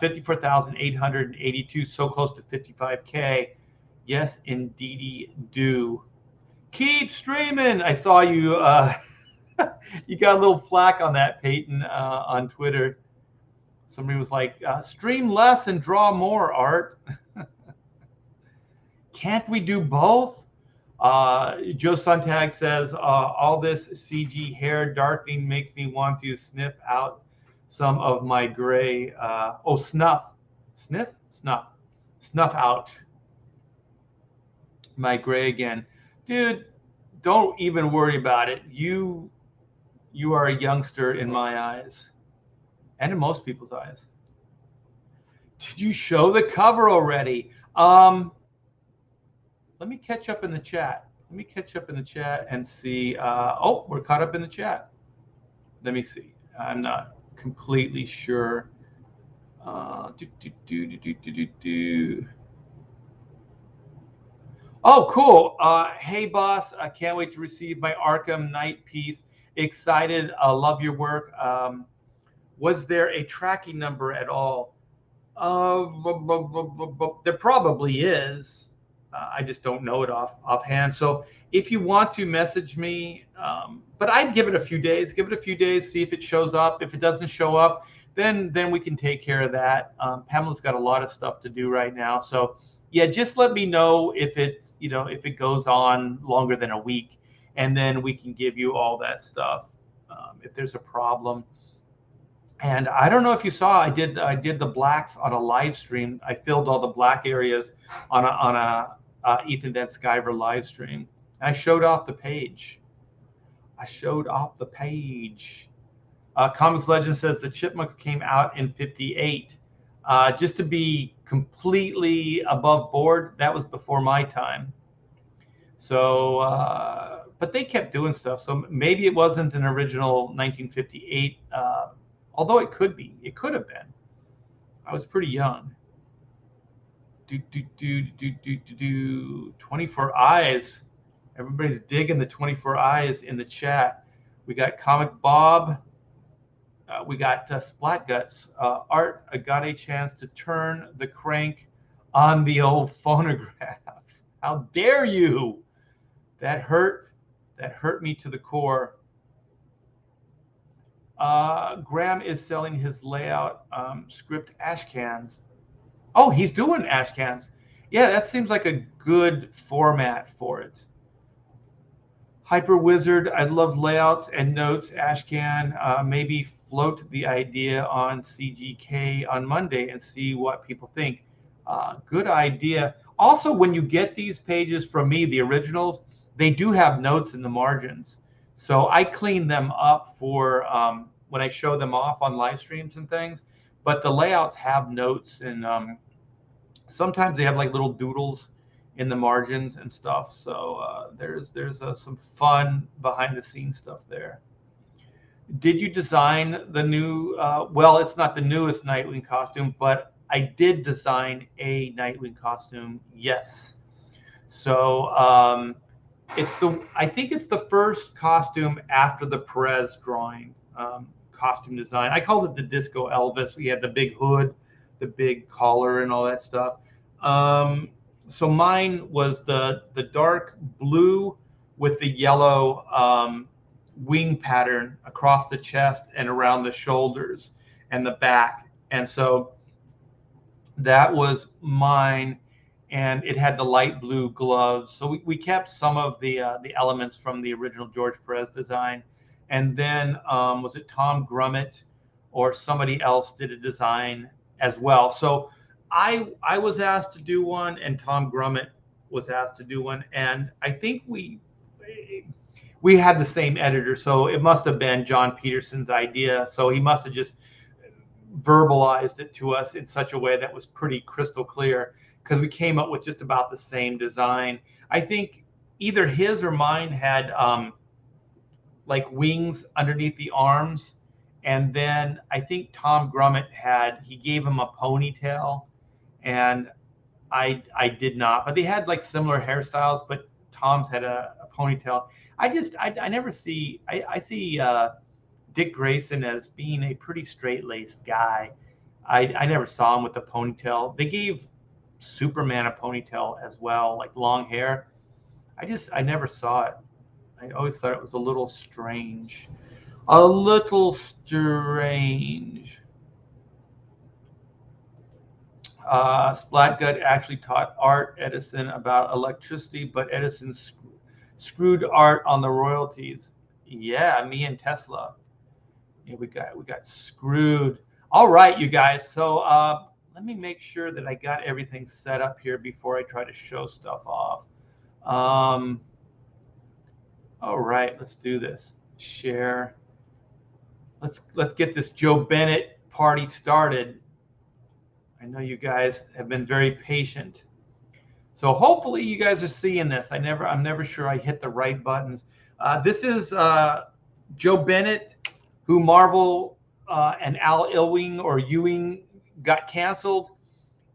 54,882, so close to 55K. Yes, indeedy do. Keep streaming. I saw you. You got a little flack on that, Peyton, on Twitter. Somebody was like, stream less and draw more, Art. Can't we do both? Joe Sontag says, all this CG hair darkening makes me want to sniff out some of my gray. Snuff. Sniff? Snuff. Snuff out my gray again. Dude, don't even worry about it. You are a youngster in my eyes and in most people's eyes. Did you show the cover already? Let me catch up in the chat. Let me catch up in the chat and see. Oh, we're caught up in the chat. Let me see. I'm not completely sure. Oh, cool. Hey, boss. I can't wait to receive my Arkham Knight piece. Excited. Love your work. Was there a tracking number at all? There probably is. I just don't know it offhand. So if you want to message me, but I'd give it a few days. Give it a few days, see if it shows up. If it doesn't show up, then we can take care of that. Pamela's got a lot of stuff to do right now. So yeah, just let me know if it if it goes on longer than a week, and then we can give you all that stuff if there's a problem. And I don't know if you saw, I did the blacks on a live stream. I filled all the black areas on a Ethan Van Sciver live stream. And I showed off the page. Comics Legend says the Chipmunks came out in '58. Just to be completely above board, that was before my time. So, but they kept doing stuff. So maybe it wasn't an original 1958. Although it could be. It could have been. I was pretty young. 24 Eyes. Everybody's digging the 24 Eyes in the chat. We got Comic Bob. We got Splat Guts. Art, I got a chance to turn the crank on the old phonograph. How dare you? That hurt me to the core. Graham is selling his layout script ash cans. Oh, he's doing ash cans. Yeah, that seems like a good format for it. Hyper Wizard, I love layouts and notes. Ash can maybe float the idea on CGK on Monday and see what people think. Good idea. Also, when you get these pages from me, the originals, they do have notes in the margins. So I clean them up for when I show them off on live streams and things. But the layouts have notes, and sometimes they have like little doodles in the margins and stuff. So there's some fun behind the scenes stuff there. Did you design the new? Well, it's not the newest Nightwing costume, but I did design a Nightwing costume. Yes. So I think it's the first costume after the Perez drawing costume design. I called it the Disco Elvis. We had the big hood, the big collar, and all that stuff. So mine was the dark blue with the yellow wing pattern across the chest and around the shoulders and the back. And so that was mine. And it had the light blue gloves. So we kept some of the elements from the original George Perez design. And then was it Tom Grummett or somebody else did a design as well. So I was asked to do one, and Tom Grummett was asked to do one. And I think we had the same editor. So it must have been John Peterson's idea. So he must have just verbalized it to us in such a way that was pretty crystal clear, because we came up with just about the same design. I think either his or mine had like wings underneath the arms. And then I think Tom Grummett he gave him a ponytail, and I did not. But they had like similar hairstyles, but Tom's had a ponytail. I never see, I see Dick Grayson as being a pretty straight-laced guy. I never saw him with a ponytail. They gave Superman a ponytail as well, like long hair. I never saw it. I always thought it was a little strange. A little strange. Splatgut actually taught Art Edison about electricity, but Edison screwed Art on the royalties. Yeah, me and Tesla. Yeah, we got screwed. All right, you guys. So let me make sure that I got everything set up here before I try to show stuff off. All right, let's do this. Share. Let's get this Joe Bennett party started. I know you guys have been very patient. So hopefully you guys are seeing this. I'm never sure I hit the right buttons. This is Joe Bennett, who Marvel and Al Ewing got canceled,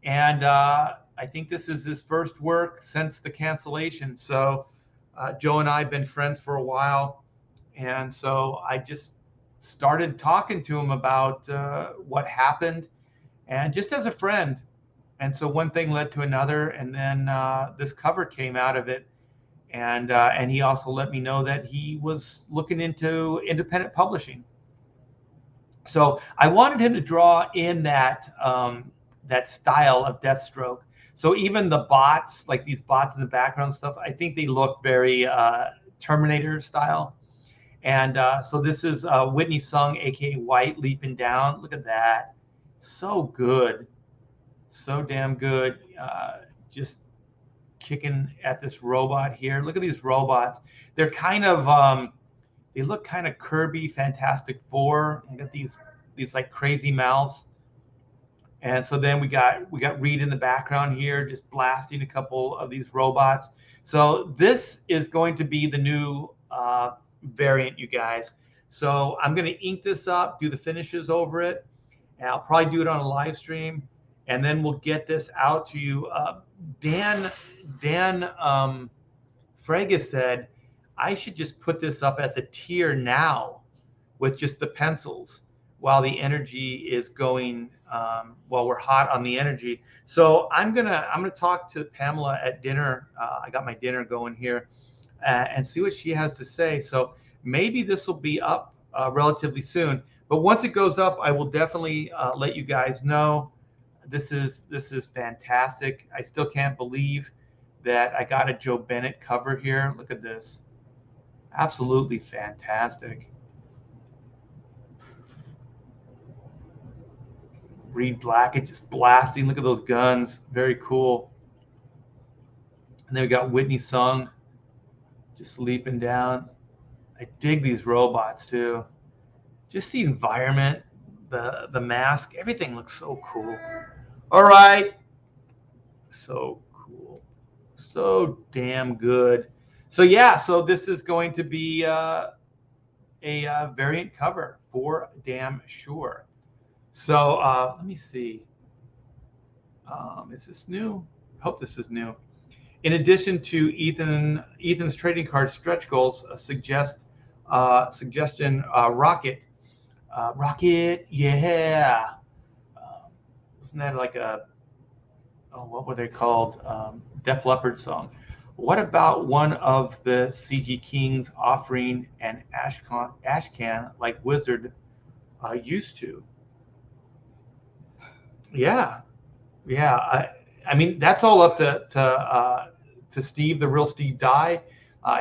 and I think this is his first work since the cancellation. So Joe and I have been friends for a while, and so I just started talking to him about what happened, and just as a friend. And so one thing led to another, and then this cover came out of it, and he also let me know that he was looking into independent publishing. So I wanted him to draw in that that style of Deathstroke. So even the bots, like these bots in the background stuff, I think they look very Terminator style. And so this is Whitney Sung, aka White, leaping down. Look at that, so good. So damn good. Just kicking at this robot here. Look at these robots. They're kind of they look kind of Kirby Fantastic Four. You got these like crazy mouths. And so then we got Reed in the background here, just blasting a couple of these robots. So this is going to be the new variant, you guys. So I'm going to ink this up, do the finishes over it, and I'll probably do it on a live stream. And then we'll get this out to you. Dan Fraga said I should just put this up as a tier now with just the pencils while the energy is going, while we're hot on the energy. So I'm gonna talk to Pamela at dinner. I got my dinner going here, and see what she has to say. So maybe this will be up relatively soon. But once it goes up, I will definitely let you guys know. This is fantastic. I still can't believe that I got a Joe Bennett cover here. Look at this. Absolutely fantastic. Reed Blackett just blasting. Look at those guns. Very cool. And then we got Whitney Sung just leaping down. I dig these robots too. Just the environment, the mask, everything looks so cool. All right. So cool. So damn good. So yeah, so this is going to be a variant cover for damn sure. So let me see. Is this new? I hope this is new. In addition to Ethan's trading card stretch goals, suggestion Rocket. Rocket, yeah. Wasn't that like a, what were they called? Def Leppard song. What about one of the CG Kings offering an ashcan like Wizard used to? Yeah. I mean, that's all up to Steve, the real Steve Dye.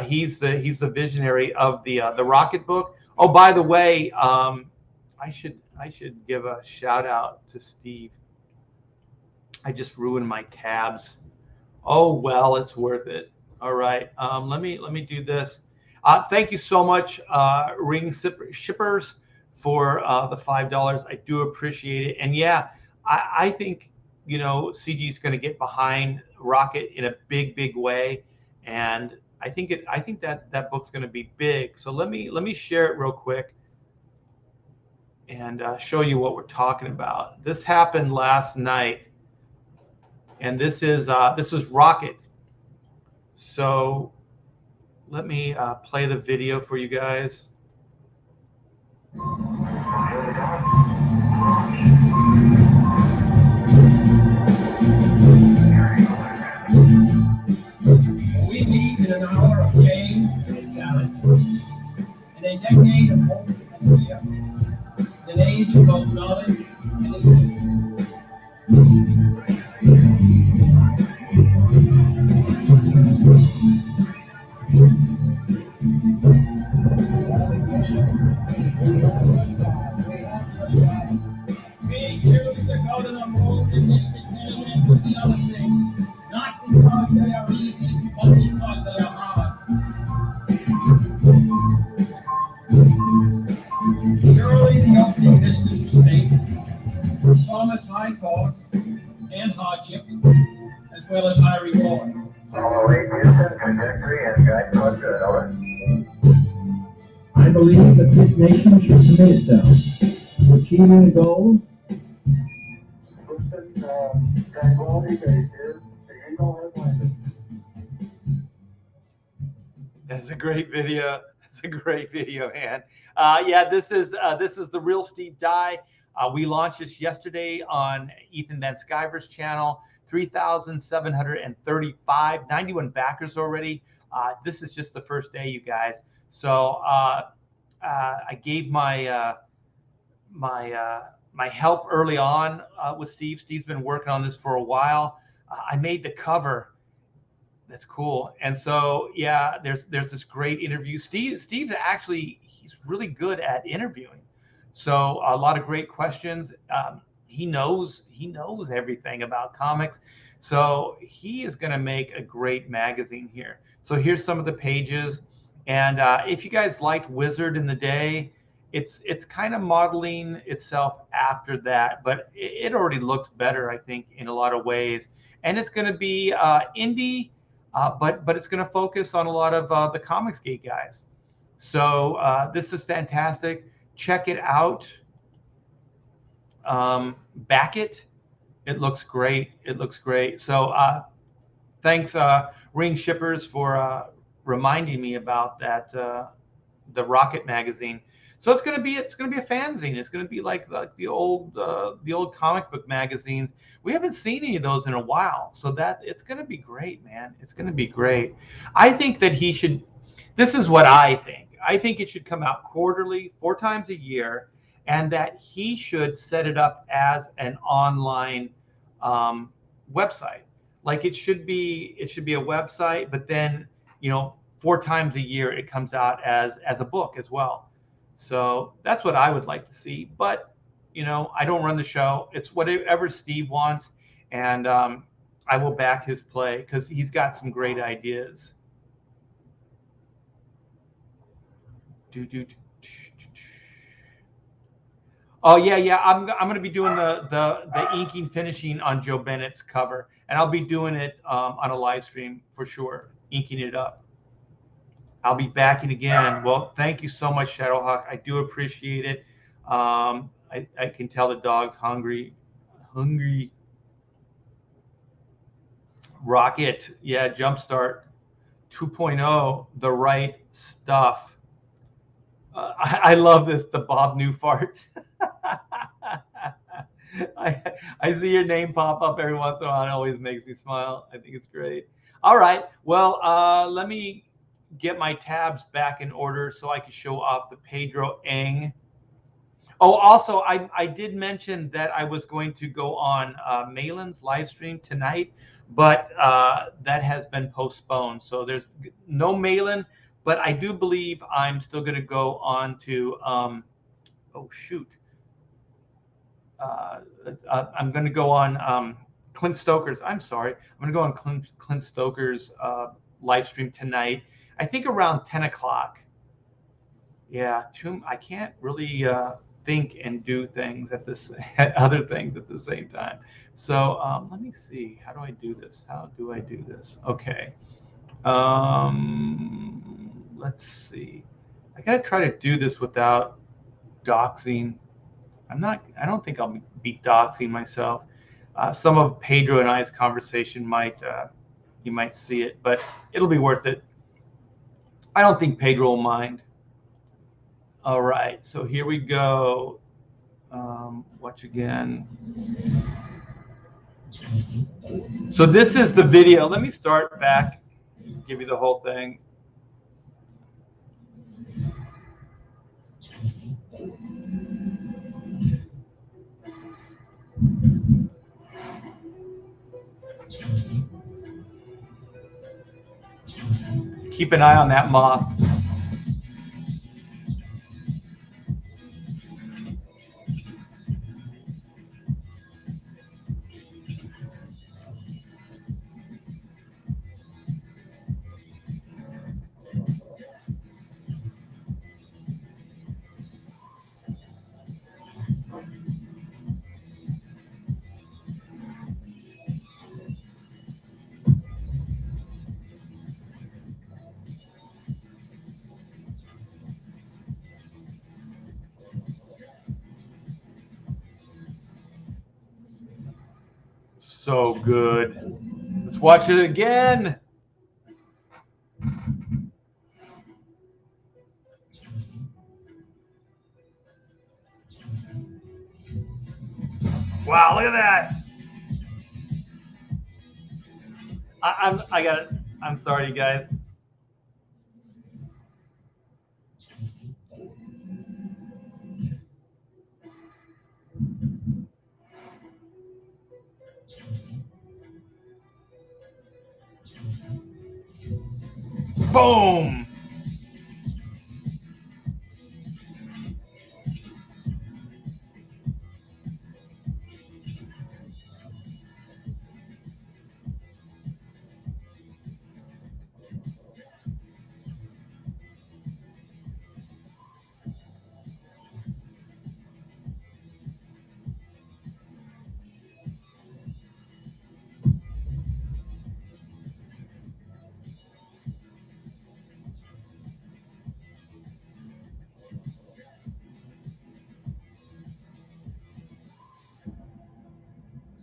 He's the visionary of the Rocket book. Oh, by the way, I should give a shout out to Steve. I just ruined my tabs. Oh well, it's worth it. All right, let me do this. Thank you so much, Ring Shippers, for the $5. I do appreciate it. And yeah, I think CG is going to get behind Rocket in a big way, and I think that book's going to be big. So let me share it real quick and show you what we're talking about. This happened last night, and this is Rocket. So let me play the video for you guys. We need an hour of change and talent, and a decade of hope and fear, an age of both knowledge and ignorance. high cost and hardships, as well as high reward. Follow 8 Houston, trajectory and guide to good, over. I believe that this nation should commit itself to achieving the goals. Houston, tranquility base here. The Eagle has landed. That's a great video. That's a great video, man. Yeah, this is the real Steve Dye. We launched this yesterday on Ethan Van Sciver's channel. 3,735, 91 backers already. This is just the first day, you guys. So I gave my my help early on with Steve. Steve's been working on this for a while. I made the cover. That's cool. And so, yeah, there's this great interview. Steve's actually, he's really good at interviewing. So a lot of great questions. He knows everything about comics. So he is going to make a great magazine here. So here's some of the pages. And if you guys liked Wizard in the day, it's kind of modeling itself after that, but it already looks better, I think, in a lot of ways. And it's going to be indie. But it's going to focus on a lot of the Comicsgate guys. So this is fantastic. Check it out. Back it. It looks great. It looks great. So thanks, Ring Shippers, for reminding me about that, the Rocket magazine. So it's going to be a fanzine. It's going to be like the old comic book magazines. We haven't seen any of those in a while, so that it's going to be great, man. It's going to be great. I think that he should. This is what I think. I think it should come out quarterly, 4 times a year, and that he should set it up as an online website. Like it should be a website, but then 4 times a year it comes out as a book as well. So that's what I would like to see. But I don't run the show. It's whatever Steve wants, and I will back his play because he's got some great ideas. Oh yeah. I'm going to be doing the inking finishing on Joe Bennett's cover, and I'll be doing it on a live stream for sure, inking it up. I'll be backing again. Well, thank you so much, Shadowhawk. I do appreciate it. I can tell the dog's hungry. Rocket, yeah, Jumpstart 2.0, the right stuff. I love this, the Bob Newfart. I see your name pop up every once in a while. It always makes me smile. I think it's great. All right, well, let me get my tabs back in order so I can show off the Pedro Ang. Oh, also, I did mention that I was going to go on Malin's live stream tonight, but that has been postponed. So there's no Malin, but I do believe I'm still going to go on to, I'm going to go on Clint Stoker's. I'm sorry. I'm going to go on Clint Stoker's live stream tonight, I think around 10 o'clock. Yeah, I can't really think and do things other things at the same time. So let me see. How do I do this? Okay. Let's see. I gotta try to do this without doxing. I don't think I'll be doxing myself. Some of Pedro and I's conversation you might see it, but it'll be worth it. I don't think Pedro will mind. All right, so here we go. Watch again. So this is the video. Let me start back, give you the whole thing. Keep an eye on that moth. So good. Let's watch it again. Wow, look at that. I got it. I'm sorry, you guys. Boom.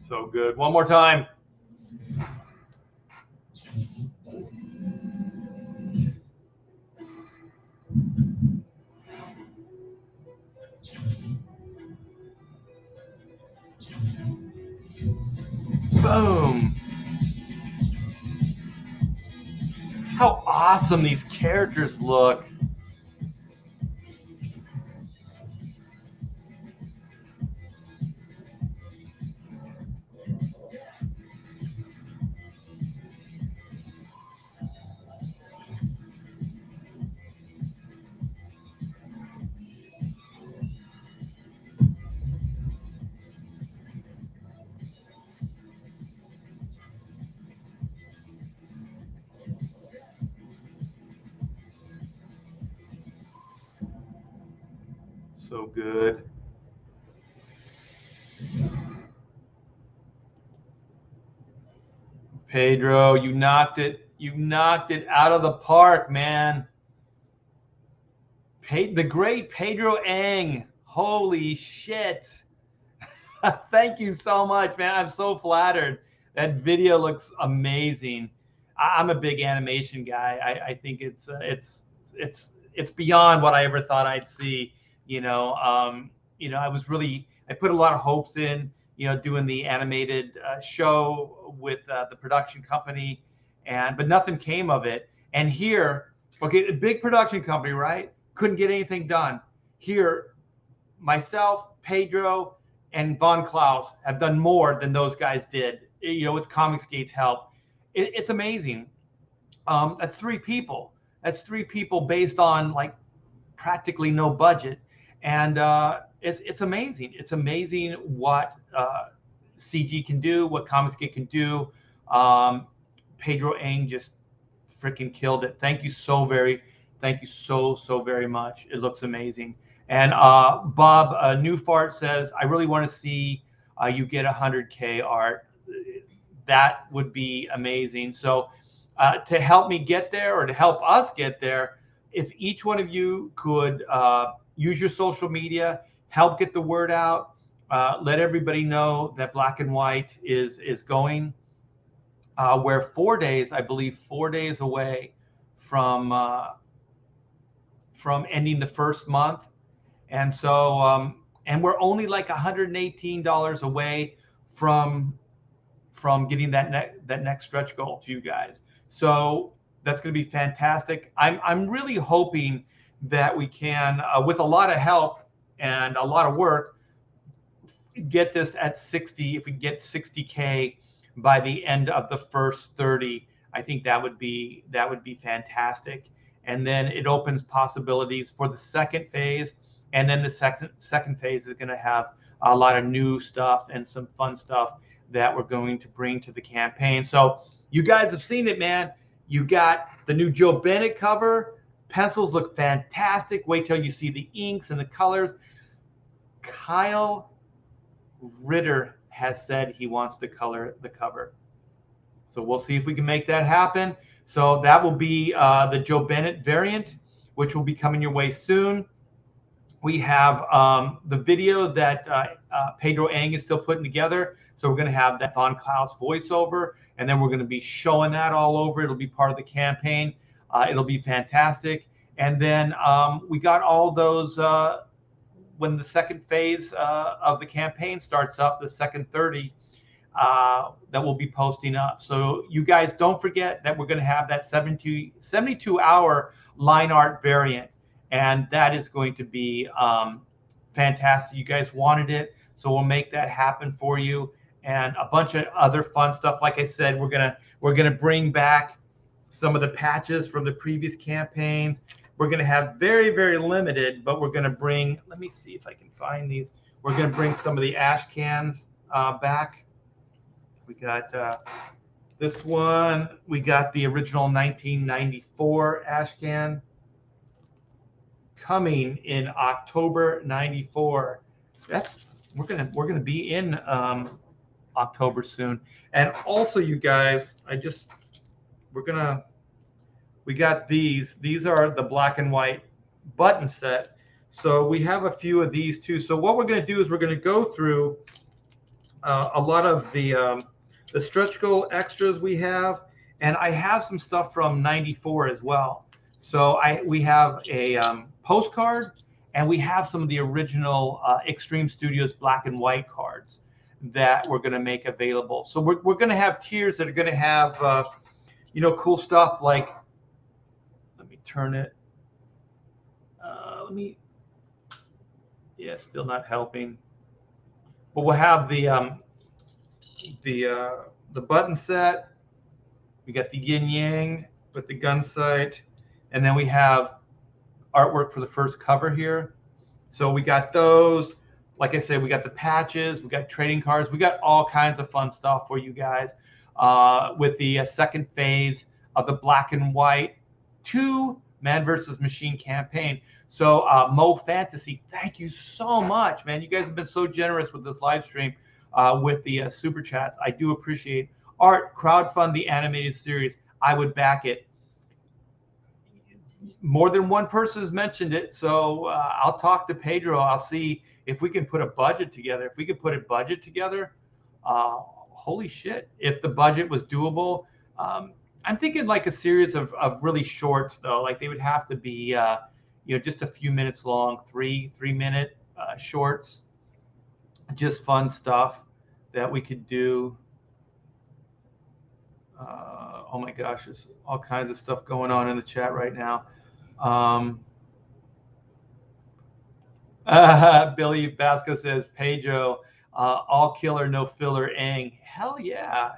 So good. One more time. Boom. How awesome these characters look. So good. Pedro, you knocked it. You knocked it out of the park, man. The great Pedro Ang. Holy shit. Thank you so much, man. I'm so flattered. That video looks amazing. I'm a big animation guy. I think it's beyond what I ever thought I'd see. I put a lot of hopes in, doing the animated show with the production company, but nothing came of it. And here, okay, a big production company, right? Couldn't get anything done. Here, myself, Pedro, and Von Klaus have done more than those guys did, with Comicsgate's help. It's amazing. That's three people. That's three people based on like practically no budget. And it's amazing. It's amazing what CG can do, what Comicsgate can do. Pedro Ang just freaking killed it. Thank you so very much. It looks amazing. And Bob Newfart says, I really want to see you get 100K art. That would be amazing. So to help me get there, or to help us get there, if each one of you could use your social media, help get the word out, let everybody know that Black and White is going. We're 4 days, I believe, 4 days away from ending the first month. And so, and we're only like $118 away from getting that next stretch goal to you guys. So that's going to be fantastic. I'm really hoping that we can, with a lot of help and a lot of work, get this at 60. If we get 60K by the end of the first 30, I think that would be fantastic. And then it opens possibilities for the second phase. And then the second phase is going to have a lot of new stuff and some fun stuff that we're going to bring to the campaign. So you guys have seen it, man. You got the new Joe Bennett cover. Pencils look fantastic. Wait till you see the inks and the colors. Kyle Ritter has said he wants to color the cover. So we'll see if we can make that happen. So that will be the Joe Bennett variant, which will be coming your way soon. We have the video that Pedro Ang is still putting together. So we're going to have that Von Klaus voiceover, and then we're going to be showing that all over. It'll be part of the campaign. It'll be fantastic. And then we got all those when the second phase of the campaign starts up, the second 30 that we'll be posting up. So you guys don't forget that we're going to have that 72-hour line art variant. And that is going to be fantastic. You guys wanted it, so we'll make that happen for you. And a bunch of other fun stuff. Like I said, we're gonna bring back some of the patches from the previous campaigns. We're gonna have very, very limited, but we're gonna bring. Let me see if I can find these. We're gonna bring some of the ash cans back. We got this one. We got the original 1994 ash can, coming in October '94. We're gonna be in October soon. And also, you guys, we got these. These are the black and white button set. So we have a few of these too. So what we're gonna do is we're gonna go through a lot of the stretch goal extras we have, and I have some stuff from '94 as well. So we have a postcard, and we have some of the original Extreme Studios black and white cards that we're going to make available. So we're going to have tiers that are going to have cool stuff like, let me turn it. Yeah, still not helping. But we'll have the button set. We got the yin yang with the gun sight, and then we have artwork for the first cover here. So we got those. Like I said, we got the patches, we got trading cards, we got all kinds of fun stuff for you guys with the second phase of the black and white 2 Man vs. Machine campaign. So Mo Fantasy, thank you so much, man. You guys have been so generous with this live stream with the super chats. I do appreciate. Art, crowdfund the animated series. I would back it. More than one person has mentioned it, so I'll talk to Pedro. I'll see if we can put a budget together. If we could put a budget together, holy shit! If the budget was doable, I'm thinking like a series of really shorts though. Like they would have to be, just a few minutes long, three-minute shorts, just fun stuff that we could do. Oh my gosh, there's all kinds of stuff going on in the chat right now. Billy Basco says, Pedro, all killer, no filler, Ang. Hell yeah,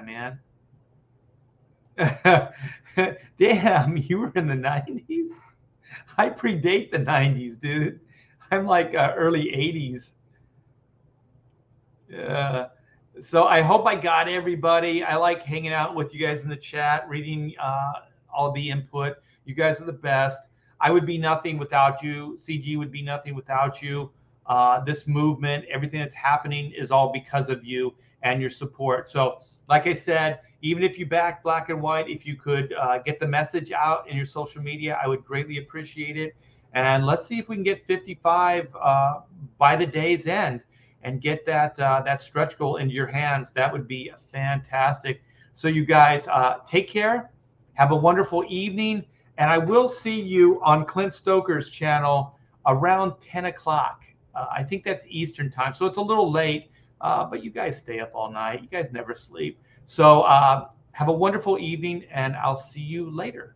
man. Damn, you were in the 90s? I predate the 90s, dude. I'm like early 80s. Yeah. So I hope I got everybody. I like hanging out with you guys in the chat, reading all the input. You guys are the best. I would be nothing without you. CG would be nothing without you. This movement, everything that's happening is all because of you and your support. So like I said, even if you back black and white, if you could get the message out in your social media, I would greatly appreciate it. And let's see if we can get 55 by the day's end and get that stretch goal into your hands. That would be fantastic. So you guys take care. Have a wonderful evening. And I will see you on Clint Stoker's channel around 10 o'clock. I think that's Eastern time. So it's a little late, but you guys stay up all night. You guys never sleep. So have a wonderful evening, and I'll see you later.